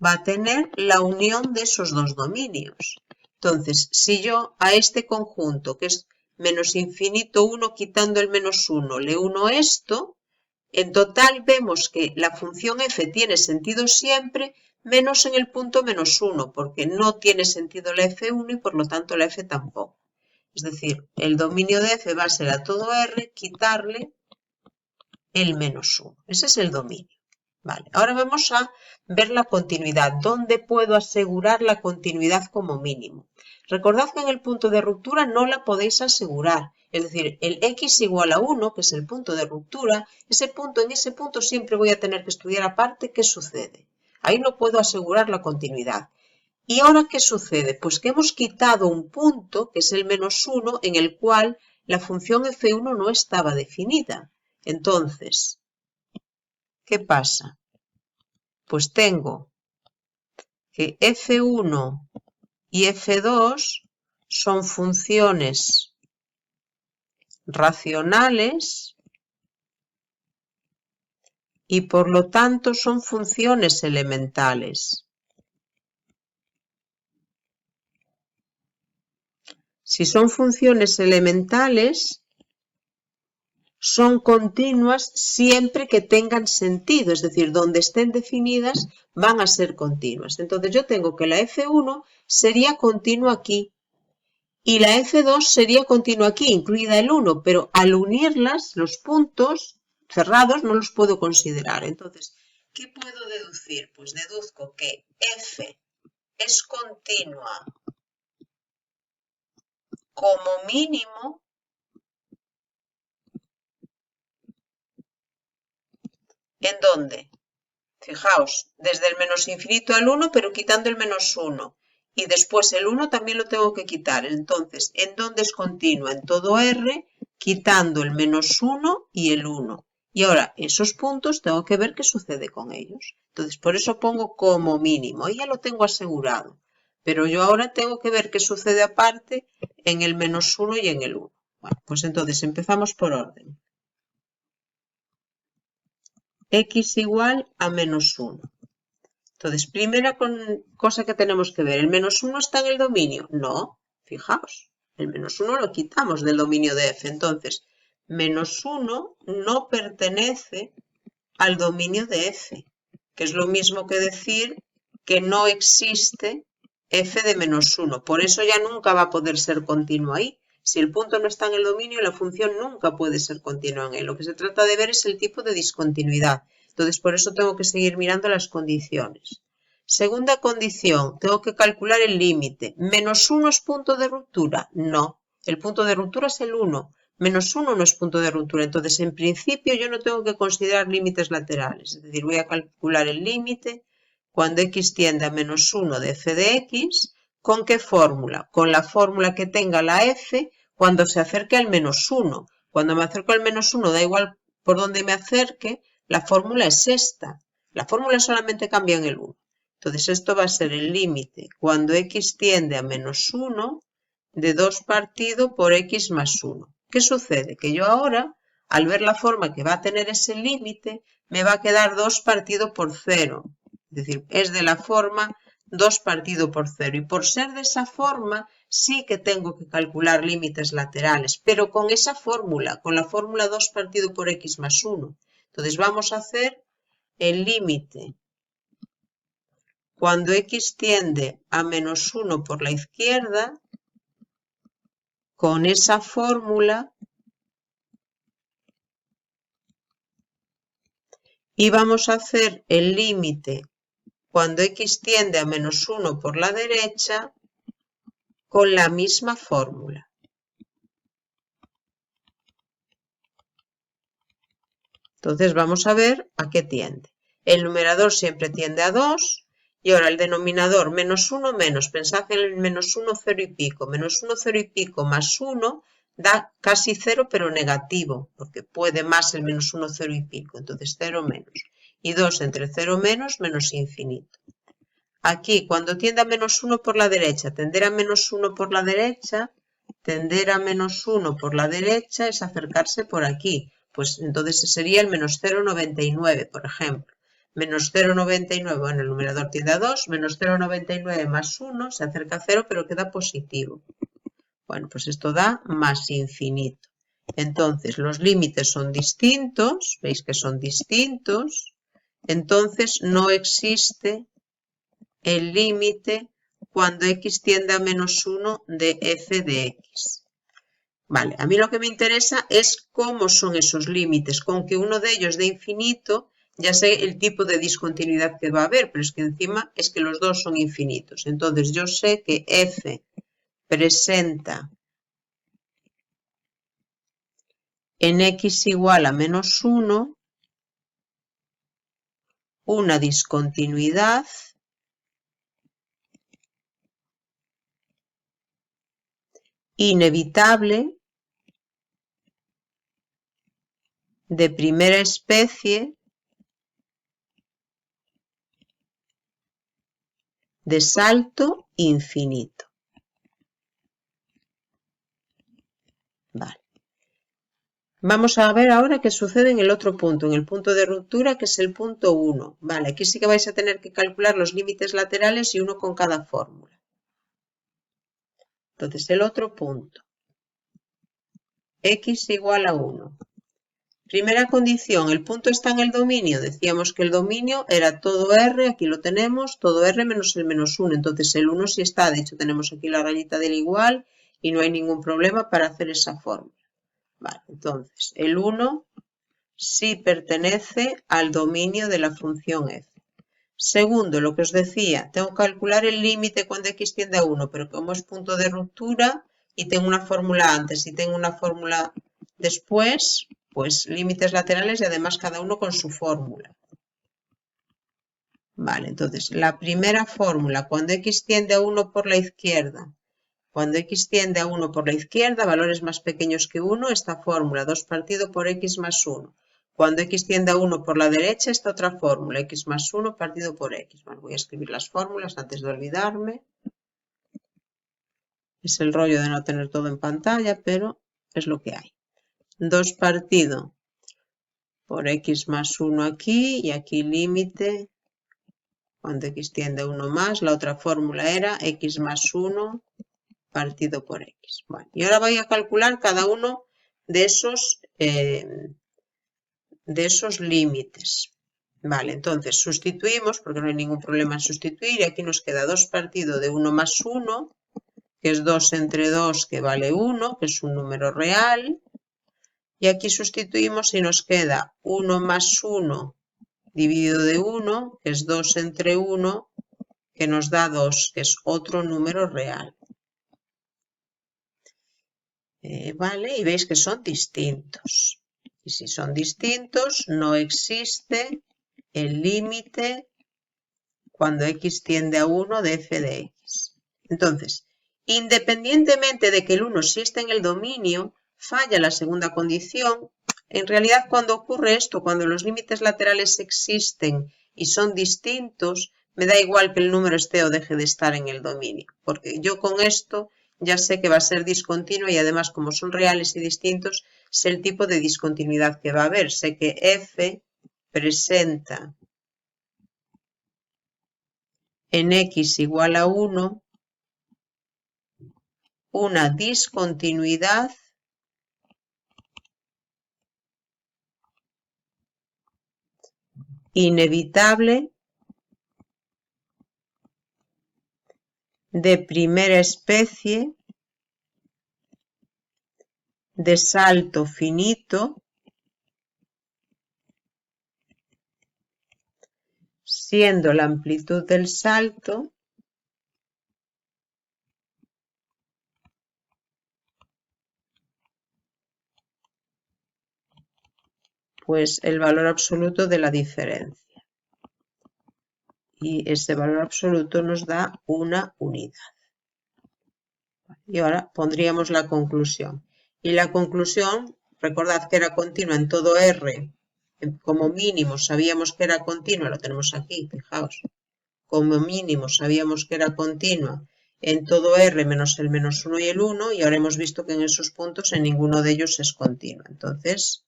Speaker 1: va a tener la unión de esos dos dominios. Entonces, si yo a este conjunto, que es menos infinito 1 quitando el menos 1, le uno esto, en total vemos que la función f tiene sentido siempre, menos en el punto menos 1, porque no tiene sentido la f1 y por lo tanto la f tampoco. Es decir, el dominio de f va a ser a todo r, quitarle el menos 1. Ese es el dominio. Vale, ahora vamos a ver la continuidad. ¿Dónde puedo asegurar la continuidad como mínimo? Recordad que en el punto de ruptura no la podéis asegurar. Es decir, el x igual a 1, que es el punto de ruptura, en ese punto siempre voy a tener que estudiar aparte qué sucede. Ahí no puedo asegurar la continuidad. ¿Y ahora qué sucede? Pues que hemos quitado un punto, que es el menos 1, en el cual la función f1 no estaba definida. Entonces, ¿qué pasa? Pues tengo que f1 y f2 son funciones racionales y por lo tanto son funciones elementales. Si son funciones elementales, son continuas siempre que tengan sentido, es decir, donde estén definidas van a ser continuas. Entonces yo tengo que la f1 sería continua aquí y la f2 sería continua aquí, incluida el 1, pero al unirlas, los puntos cerrados no los puedo considerar. Entonces, ¿qué puedo deducir? Pues deduzco que f es continua como mínimo ¿en dónde? Fijaos, desde el menos infinito al 1, pero quitando el menos 1. Y después el 1 también lo tengo que quitar. Entonces, ¿en dónde es continua? En todo R, quitando el menos 1 y el 1. Y ahora, esos puntos tengo que ver qué sucede con ellos. Entonces, por eso pongo como mínimo. Ahí ya lo tengo asegurado. Pero yo ahora tengo que ver qué sucede aparte en el menos 1 y en el 1. Bueno, pues entonces empezamos por orden. X igual a menos 1. Entonces, primera cosa que tenemos que ver, ¿el menos 1 está en el dominio? No, fijaos, el menos 1 lo quitamos del dominio de f. Entonces, menos 1 no pertenece al dominio de f, que es lo mismo que decir que no existe f de menos 1. Por eso ya nunca va a poder ser continuo ahí. Si el punto no está en el dominio, la función nunca puede ser continua en él. Lo que se trata de ver es el tipo de discontinuidad. Entonces, por eso tengo que seguir mirando las condiciones. Segunda condición, tengo que calcular el límite. ¿Menos 1 es punto de ruptura? No. El punto de ruptura es el 1. Menos 1 no es punto de ruptura. Entonces, en principio, yo no tengo que considerar límites laterales. Es decir, voy a calcular el límite cuando x tiende a menos 1 de f de x. ¿Con qué fórmula? Con la fórmula que tenga la f cuando se acerque al menos 1. Cuando me acerco al menos 1, da igual por dónde me acerque, la fórmula es esta. La fórmula solamente cambia en el 1. Entonces esto va a ser el límite cuando x tiende a menos 1 de 2 partido por x más 1. ¿Qué sucede? Que yo ahora, al ver la forma que va a tener ese límite, me va a quedar 2 partido por 0. Es decir, es de la forma 2 partido por 0. Y por ser de esa forma, sí que tengo que calcular límites laterales, pero con esa fórmula, con la fórmula 2 partido por x más 1. Entonces vamos a hacer el límite cuando x tiende a menos 1 por la izquierda con esa fórmula y vamos a hacer el límite cuando x tiende a menos 1 por la derecha con la misma fórmula. Entonces vamos a ver a qué tiende. El numerador siempre tiende a 2 y ahora el denominador menos 1 menos, pensad en el menos 1 0 y pico, menos 1 0 y pico más 1 da casi 0 pero negativo, porque puede más el menos 1 0 y pico, entonces 0 menos. Y 2 entre 0 menos menos infinito. Aquí cuando tiende a menos 1 por la derecha, tender a menos 1 por la derecha, tender a menos 1 por la derecha es acercarse por aquí. Pues entonces sería el menos 0,99, por ejemplo. Menos 0,99, bueno, el numerador tiende a 2, menos 0,99 más 1, se acerca a 0, pero queda positivo. Bueno, pues esto da más infinito. Entonces, los límites son distintos, veis que son distintos, entonces no existe el límite cuando x tiende a menos 1 de f de x. Vale, a mí lo que me interesa es cómo son esos límites. Con que uno de ellos de infinito, ya sé el tipo de discontinuidad que va a haber, pero es que encima es que los dos son infinitos. Entonces yo sé que f presenta en x igual a menos 1 una discontinuidad inevitable de primera especie de salto infinito. Vale. Vamos a ver ahora qué sucede en el otro punto, en el punto de ruptura, que es el punto 1. Vale, aquí sí que vais a tener que calcular los límites laterales y uno con cada fórmula. Entonces, el otro punto. X igual a 1. Primera condición, el punto está en el dominio. Decíamos que el dominio era todo R, aquí lo tenemos, todo R menos el menos 1. Entonces el 1 sí está, de hecho tenemos aquí la rayita del igual y no hay ningún problema para hacer esa fórmula. Vale, entonces el 1 sí pertenece al dominio de la función f. Segundo, lo que os decía, tengo que calcular el límite cuando x tiende a 1, pero como es punto de ruptura, y tengo una fórmula antes y tengo una fórmula después, pues límites laterales y además cada uno con su fórmula. Vale, entonces la primera fórmula, cuando x tiende a 1 por la izquierda, cuando x tiende a 1 por la izquierda, valores más pequeños que 1, esta fórmula, 2 partido por x más 1. Cuando x tiende a 1 por la derecha, esta otra fórmula, x más 1 partido por x. Bueno, voy a escribir las fórmulas antes de olvidarme. Es el rollo de no tener todo en pantalla, pero es lo que hay. 2 partido por x más 1 aquí y aquí límite cuando x tiende a 1 más. La otra fórmula era x más 1 partido por x. Bueno, y ahora voy a calcular cada uno de esos límites. Vale, entonces sustituimos, porque no hay ningún problema en sustituir, y aquí nos queda 2 partido de 1 más 1, que es 2 entre 2, que vale 1, que es un número real. Y aquí sustituimos y nos queda 1 más 1 dividido de 1, que es 2 entre 1, que nos da 2, que es otro número real. Vale, y veis que son distintos. Y si son distintos, no existe el límite cuando x tiende a 1 de f de x. Entonces, independientemente de que el 1 sí esté en el dominio, falla la segunda condición. En realidad, cuando ocurre esto, cuando los límites laterales existen y son distintos, me da igual que el número esté o deje de estar en el dominio, porque yo con esto ya sé que va a ser discontinua y además, como son reales y distintos, sé el tipo de discontinuidad que va a haber. Sé que f presenta en x igual a 1 una discontinuidad inevitable de primera especie de salto finito, siendo la amplitud del salto pues el valor absoluto de la diferencia. Y ese valor absoluto nos da una unidad. Y ahora pondríamos la conclusión. Y la conclusión, recordad que era continua en todo R. Como mínimo sabíamos que era continua, lo tenemos aquí, fijaos. Como mínimo sabíamos que era continua en todo R menos el menos 1 y el 1, y ahora hemos visto que en esos puntos en ninguno de ellos es continua. Entonces,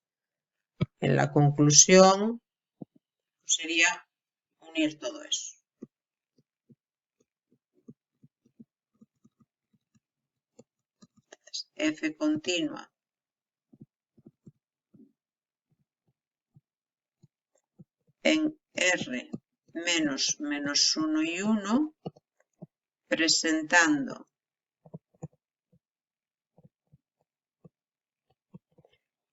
Speaker 1: en la conclusión sería unir todo eso. Entonces, F continua en R menos 1 y 1, presentando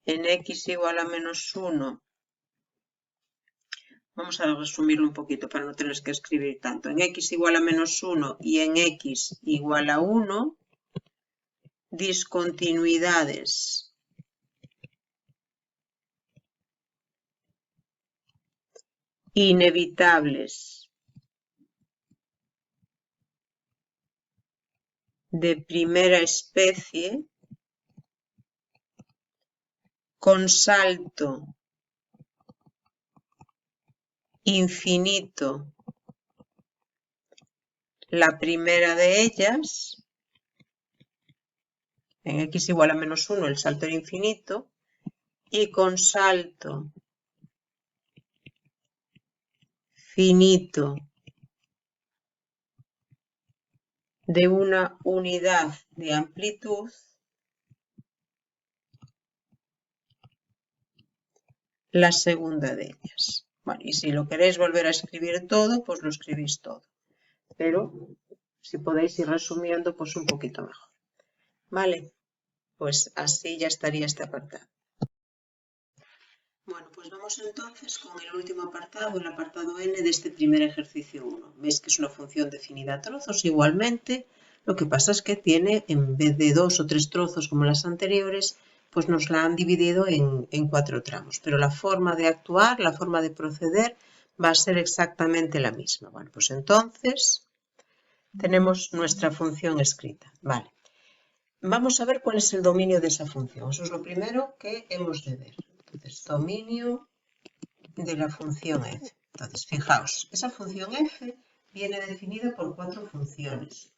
Speaker 1: en x igual a menos 1, vamos a resumirlo un poquito para no tener que escribir tanto, en x igual a menos 1 y en x igual a 1, discontinuidades inevitables de primera especie con salto infinito, la primera de ellas, en x igual a menos 1 el salto era infinito, y con salto finito de una unidad de amplitud, la segunda de ellas. Bueno, y si lo queréis volver a escribir todo, pues lo escribís todo. Pero si podéis ir resumiendo, pues un poquito mejor. Vale, pues así ya estaría este apartado. Bueno, pues vamos entonces con el último apartado, el apartado n de este primer ejercicio 1. Veis que es una función definida a trozos igualmente, Lo que pasa es que tiene, en vez de 2 o 3 trozos como las anteriores, pues nos la han dividido en 4 tramos. Pero la forma de actuar, la forma de proceder, va a ser exactamente la misma. Bueno, pues entonces tenemos nuestra función escrita. Vale. Vamos a ver cuál es el dominio de esa función. Eso es lo primero que hemos de ver. Entonces, dominio de la función f. Entonces, fijaos, esa función f viene definida por 4 funciones.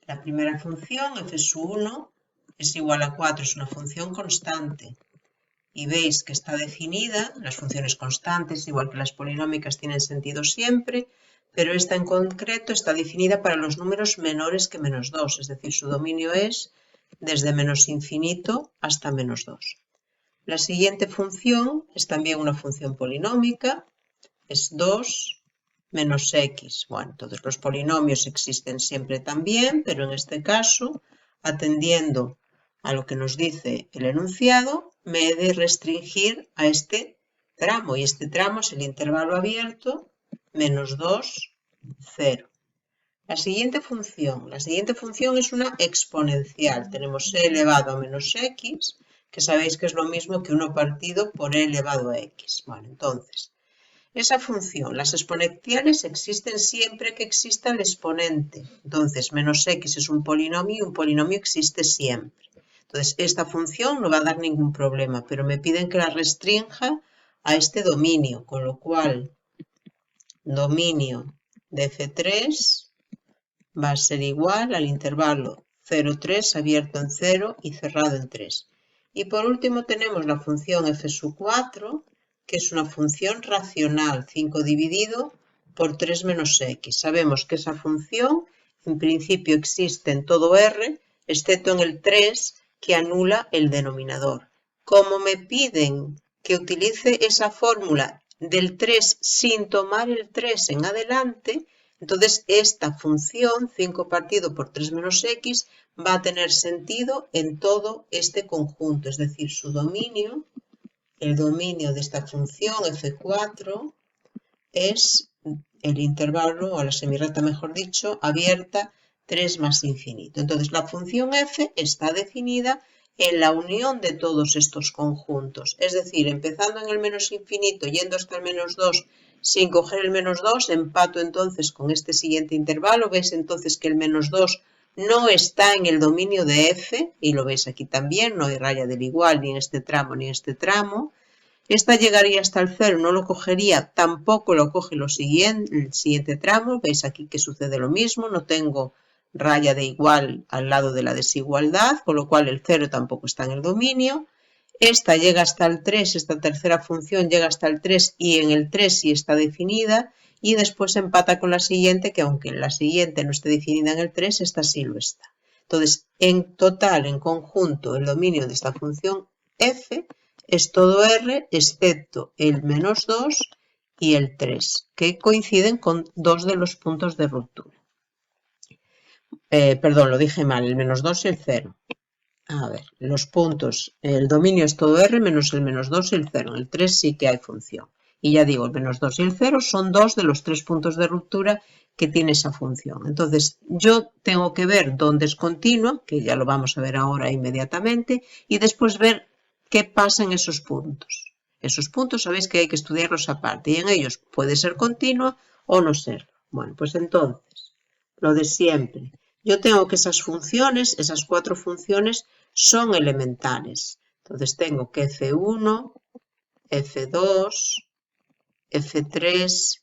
Speaker 1: La primera función, f sub 1, es igual a 4, es una función constante. Y veis que está definida, las funciones constantes, igual que las polinómicas, tienen sentido siempre, pero esta en concreto está definida para los números menores que menos 2, es decir, su dominio es desde menos infinito hasta menos 2. La siguiente función es también una función polinómica, es 2 menos x. Bueno, todos los polinomios existen siempre también, pero en este caso, atendiendo a lo que nos dice el enunciado, me he de restringir a este tramo, y este tramo es el intervalo abierto menos 2, 0. La siguiente función es una exponencial. Tenemos e elevado a menos x, que sabéis que es lo mismo que 1 partido por e elevado a x. Bueno, entonces, esa función, las exponenciales existen siempre que exista el exponente. Entonces, menos x es un polinomio y un polinomio existe siempre. Entonces, esta función no va a dar ningún problema, pero me piden que la restrinja a este dominio, con lo cual, dominio de f3 va a ser igual al intervalo 0, 3 abierto en 0 y cerrado en 3. Y por último tenemos la función f sub 4, que es una función racional, 5 dividido por 3 menos x. Sabemos que esa función en principio existe en todo R, excepto en el 3, que anula el denominador. Como me piden que utilice esa fórmula del 3 sin tomar el 3 en adelante, entonces esta función 5 partido por 3 menos x va a tener sentido en todo este conjunto, es decir, su dominio, el dominio de esta función f4 es el intervalo, o la semirrecta mejor dicho, abierta 3 más infinito. Entonces la función f está definida en la unión de todos estos conjuntos, es decir, empezando en el menos infinito, yendo hasta el menos 2, sin coger el menos 2, empato entonces con este siguiente intervalo. Veis entonces que el menos 2 no está en el dominio de f, y lo veis aquí también, no hay raya del igual ni en este tramo ni en este tramo. Esta llegaría hasta el 0, no lo cogería, tampoco lo coge el siguiente tramo. Veis aquí que sucede lo mismo, no tengo raya de igual al lado de la desigualdad, con lo cual el 0 tampoco está en el dominio. Esta llega hasta el 3, esta tercera función llega hasta el 3 y en el 3 sí está definida, y después empata con la siguiente, que aunque la siguiente no esté definida en el 3, esta sí lo está. Entonces, en total, en conjunto, el dominio de esta función f es todo R excepto el menos 2 y el 3, que coinciden con dos de los puntos de ruptura. Perdón, lo dije mal, el menos 2 y el 0. A ver, los puntos, el dominio es todo R menos el menos 2 y el 0. En el 3 sí que hay función. Y ya digo, el menos 2 y el 0 son dos de los 3 puntos de ruptura que tiene esa función. Entonces, yo tengo que ver dónde es continua, que ya lo vamos a ver ahora inmediatamente, y después ver qué pasa en esos puntos. Esos puntos sabéis que hay que estudiarlos aparte, y en ellos puede ser continua o no serlo. Bueno, pues entonces, lo de siempre. Yo tengo que esas funciones, esas 4 funciones, son elementales. Entonces tengo que f1, f2, f3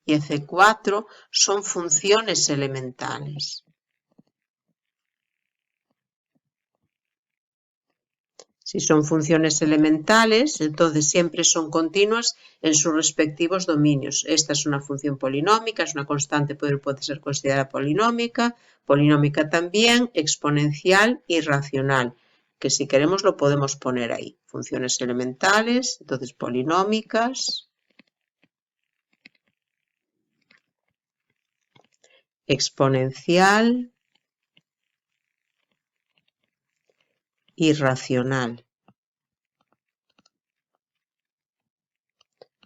Speaker 1: y f4 son funciones elementales. Si son funciones elementales, entonces siempre son continuas en sus respectivos dominios. Esta es una función polinómica, es una constante, pero puede ser considerada polinómica también, exponencial y racional, que si queremos lo podemos poner ahí. Funciones elementales, entonces polinómicas, exponencial y racional.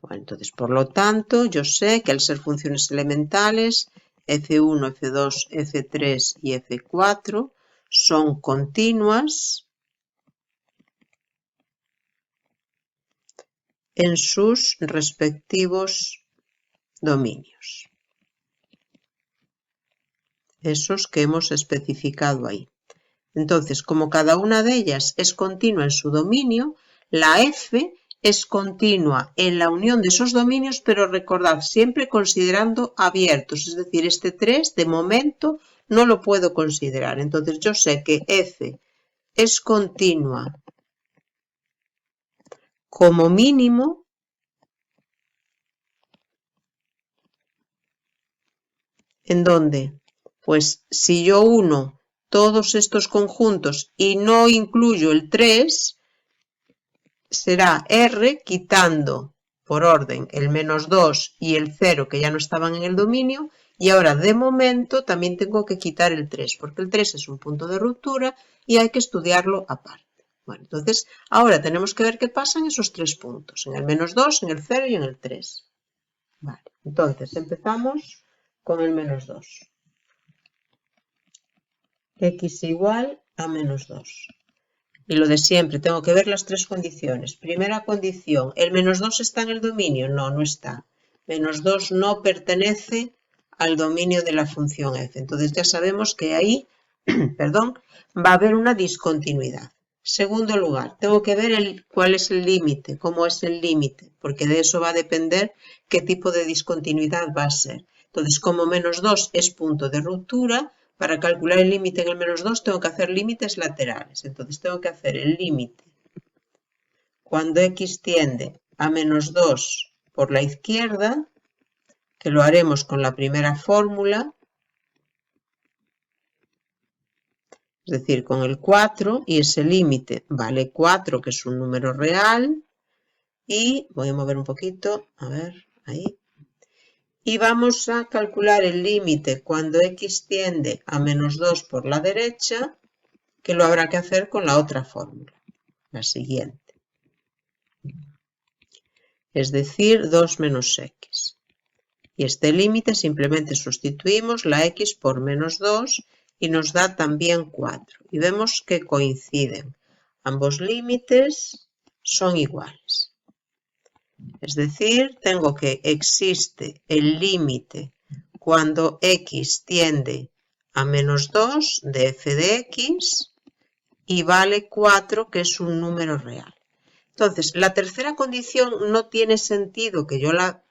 Speaker 1: Bueno, entonces, por lo tanto, yo sé que al ser funciones elementales, F1, F2, F3 y F4 son continuas en sus respectivos dominios. Esos que hemos especificado ahí. Entonces, como cada una de ellas es continua en su dominio, la F es continua en la unión de esos dominios, pero recordad, siempre considerando abiertos, es decir, este 3 de momento no lo puedo considerar. Entonces yo sé que F es continua como mínimo ¿en dónde? Pues si yo uno todos estos conjuntos y no incluyo el 3, será R quitando por orden el -2 y el 0 que ya no estaban en el dominio, y ahora de momento también tengo que quitar el 3 porque el 3 es un punto de ruptura y hay que estudiarlo aparte. Bueno, entonces ahora tenemos que ver qué pasa en esos 3 puntos, en el -2, en el 0 y en el 3. Vale, entonces empezamos con el -2. X igual a -2. Y lo de siempre, tengo que ver las 3 condiciones. Primera condición, ¿el -2 está en el dominio? No, no está. -2 no pertenece al dominio de la función f. Entonces ya sabemos que ahí perdón, va a haber una discontinuidad. Segundo lugar, tengo que ver cuál es el límite, cómo es el límite, porque de eso va a depender qué tipo de discontinuidad va a ser. Entonces, como -2 es punto de ruptura, para calcular el límite en el -2 tengo que hacer límites laterales. Entonces tengo que hacer el límite cuando x tiende a -2 por la izquierda, que lo haremos con la primera fórmula, es decir, con el 4, y ese límite vale 4, que es un número real, y voy a mover un poquito, a ver, ahí. Y vamos a calcular el límite cuando x tiende a -2 por la derecha, que lo habrá que hacer con la otra fórmula, la siguiente. Es decir, 2 menos x. Y este límite simplemente sustituimos la x por -2 y nos da también 4. Y vemos que coinciden. Ambos límites son iguales. Es decir, tengo que existe el límite cuando x tiende a -2 de f de x y vale 4, que es un número real. Entonces, la tercera condición no tiene sentido que yo la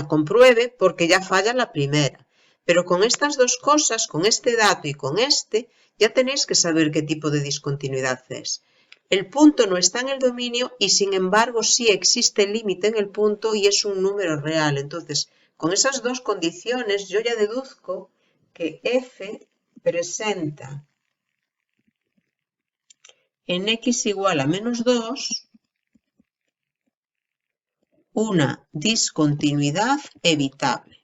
Speaker 1: compruebe porque ya falla la primera. Pero con estas dos cosas, con este dato y con este, ya tenéis que saber qué tipo de discontinuidad es. El punto no está en el dominio y sin embargo sí existe el límite en el punto y es un número real. Entonces, con esas dos condiciones yo ya deduzco que f presenta en x igual a -2 una discontinuidad evitable.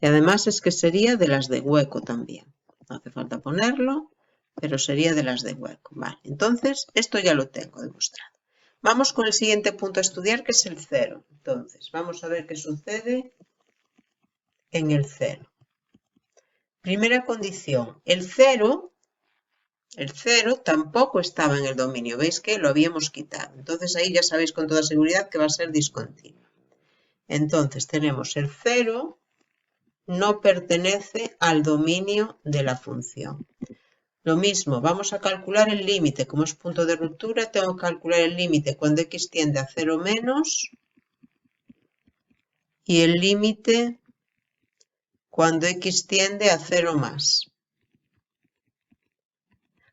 Speaker 1: Y además es que sería de las de hueco también. No hace falta ponerlo, pero sería de las de hueco. Vale, entonces esto ya lo tengo demostrado. Vamos con el siguiente punto a estudiar, que es el 0. Entonces, vamos a ver qué sucede en el 0. Primera condición, el 0 tampoco estaba en el dominio. ¿Veis que lo habíamos quitado? Entonces ahí ya sabéis con toda seguridad que va a ser discontinuo. Entonces tenemos el 0 no pertenece al dominio de la función. Lo mismo, vamos a calcular el límite. Como es punto de ruptura, tengo que calcular el límite cuando x tiende a 0 menos y el límite cuando x tiende a 0 más.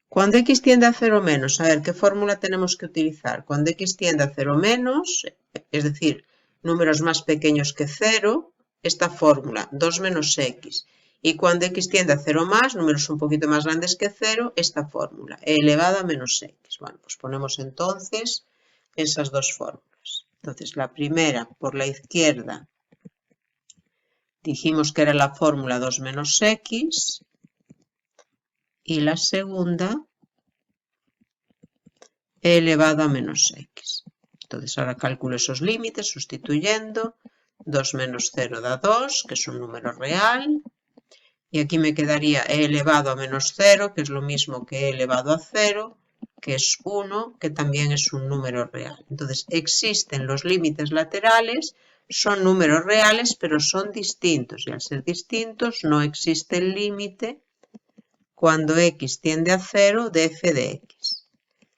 Speaker 1: Cuando x tiende a 0 menos, a ver, ¿qué fórmula tenemos que utilizar? Cuando x tiende a 0 menos, es decir, números más pequeños que 0, esta fórmula, 2 menos x. Y cuando x tiende a 0 más, números un poquito más grandes que 0, esta fórmula, e elevado a menos x. Bueno, pues ponemos entonces esas dos fórmulas. Entonces, la primera por la izquierda, dijimos que era la fórmula 2 menos x. Y la segunda, e elevado a menos x. Entonces ahora calculo esos límites sustituyendo. 2 menos 0 da 2, que es un número real. Y aquí me quedaría e elevado a menos 0, que es lo mismo que e elevado a 0, que es 1, que también es un número real. Entonces existen los límites laterales, son números reales, pero son distintos. Y al ser distintos no existe el límite cuando x tiende a 0 de f de x.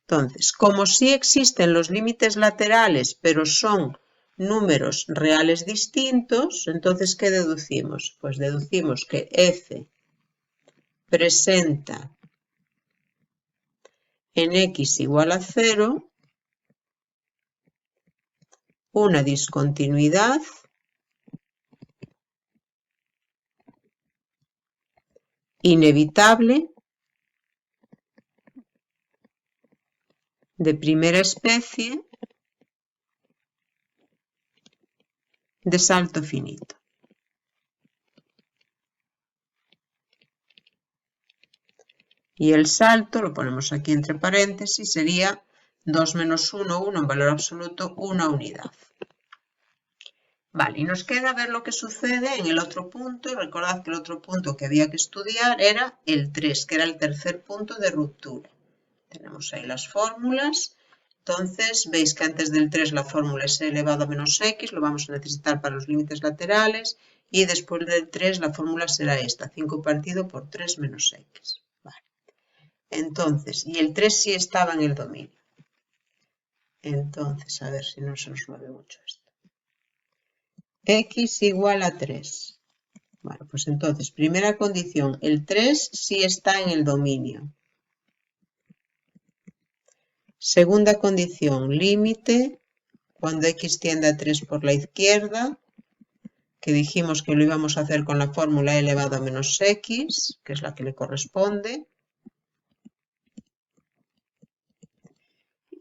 Speaker 1: Entonces, como sí existen los límites laterales, pero son números reales distintos, entonces, ¿qué deducimos? Pues deducimos que f presenta en x igual a 0 una discontinuidad inevitable de primera especie de salto finito. Y el salto, lo ponemos aquí entre paréntesis, sería 2 menos 1, 1 en valor absoluto, una unidad. Vale, y nos queda ver lo que sucede en el otro punto. Recordad que el otro punto que había que estudiar era el 3, que era el tercer punto de ruptura. Tenemos ahí las fórmulas. Entonces, veis que antes del 3 la fórmula es e elevado a menos x, lo vamos a necesitar para los límites laterales. Y después del 3 la fórmula será esta, 5 partido por 3 menos x. Vale. Entonces, y el 3 sí estaba en el dominio. Entonces, a ver si no se nos mueve mucho esto. X igual a 3. Bueno, pues entonces, primera condición, el 3 sí está en el dominio. Segunda condición, límite, cuando x tiende a 3 por la izquierda, que dijimos que lo íbamos a hacer con la fórmula e elevado a menos x, que es la que le corresponde.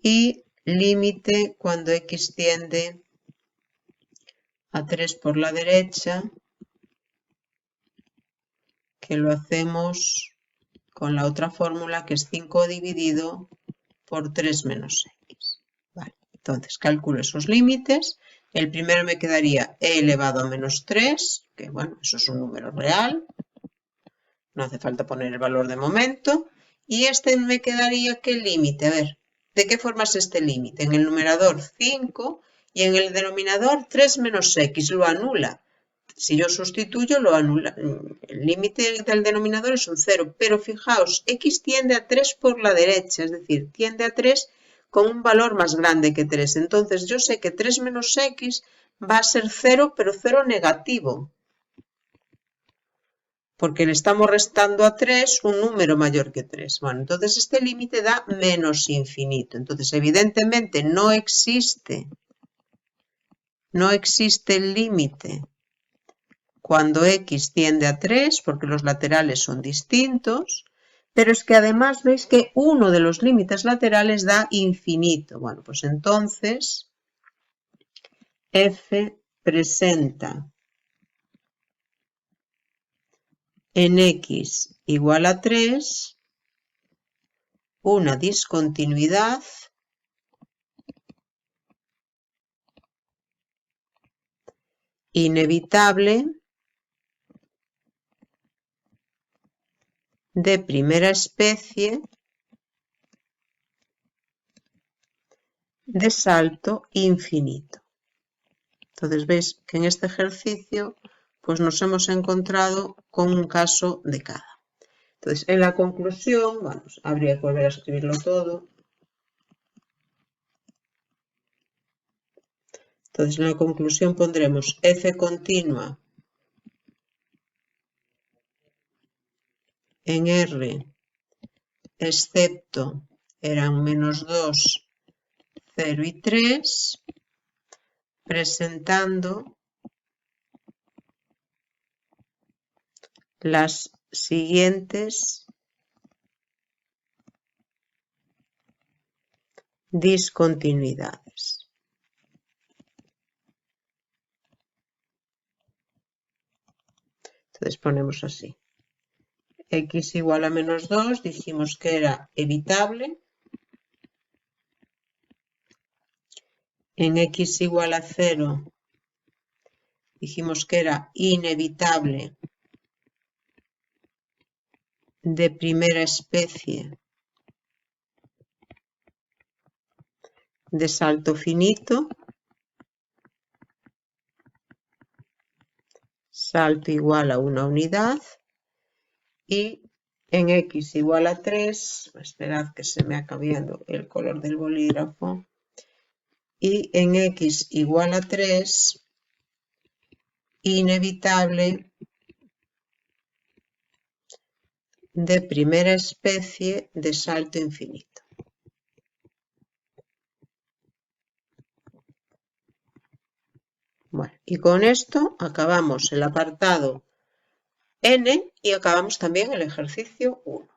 Speaker 1: Y límite cuando x tiende a 3 por la derecha, que lo hacemos con la otra fórmula, que es 5 dividido por 3 menos x. Vale, entonces calculo esos límites. El primero me quedaría e elevado a menos 3, que bueno, eso es un número real. No hace falta poner el valor de momento. Y este me quedaría, ¿qué límite? A ver, ¿de qué forma es este límite? En el numerador 5 y en el denominador 3 menos x, lo anula. Si yo sustituyo, lo anula. El límite del denominador es un 0, pero fijaos, x tiende a 3 por la derecha, es decir, tiende a 3 con un valor más grande que 3. Entonces yo sé que 3 menos x va a ser 0, pero 0 negativo, porque le estamos restando a 3 un número mayor que 3. Bueno, entonces este límite da menos infinito. Entonces, evidentemente, no existe el límite cuando x tiende a 3, porque los laterales son distintos, pero es que además veis que uno de los límites laterales da infinito. Bueno, pues entonces f presenta en x igual a 3 una discontinuidad inevitable de primera especie de salto infinito. Entonces veis que en este ejercicio pues nos hemos encontrado con un caso de cada. Entonces en la conclusión, bueno, habría que volver a escribirlo todo. Entonces en la conclusión pondremos f continua en R excepto eran menos 2, 0 y 3, presentando las siguientes discontinuidades. Entonces ponemos así. X igual a menos 2, dijimos que era evitable. en x igual a 0 dijimos que era inevitable de primera especie de salto finito, salto igual a una unidad, y en x igual a 3, esperad que se me ha cambiado el color del bolígrafo, y en x igual a 3, inevitable de primera especie de salto infinito. Bueno, y con esto acabamos el apartado N y acabamos también el ejercicio 1.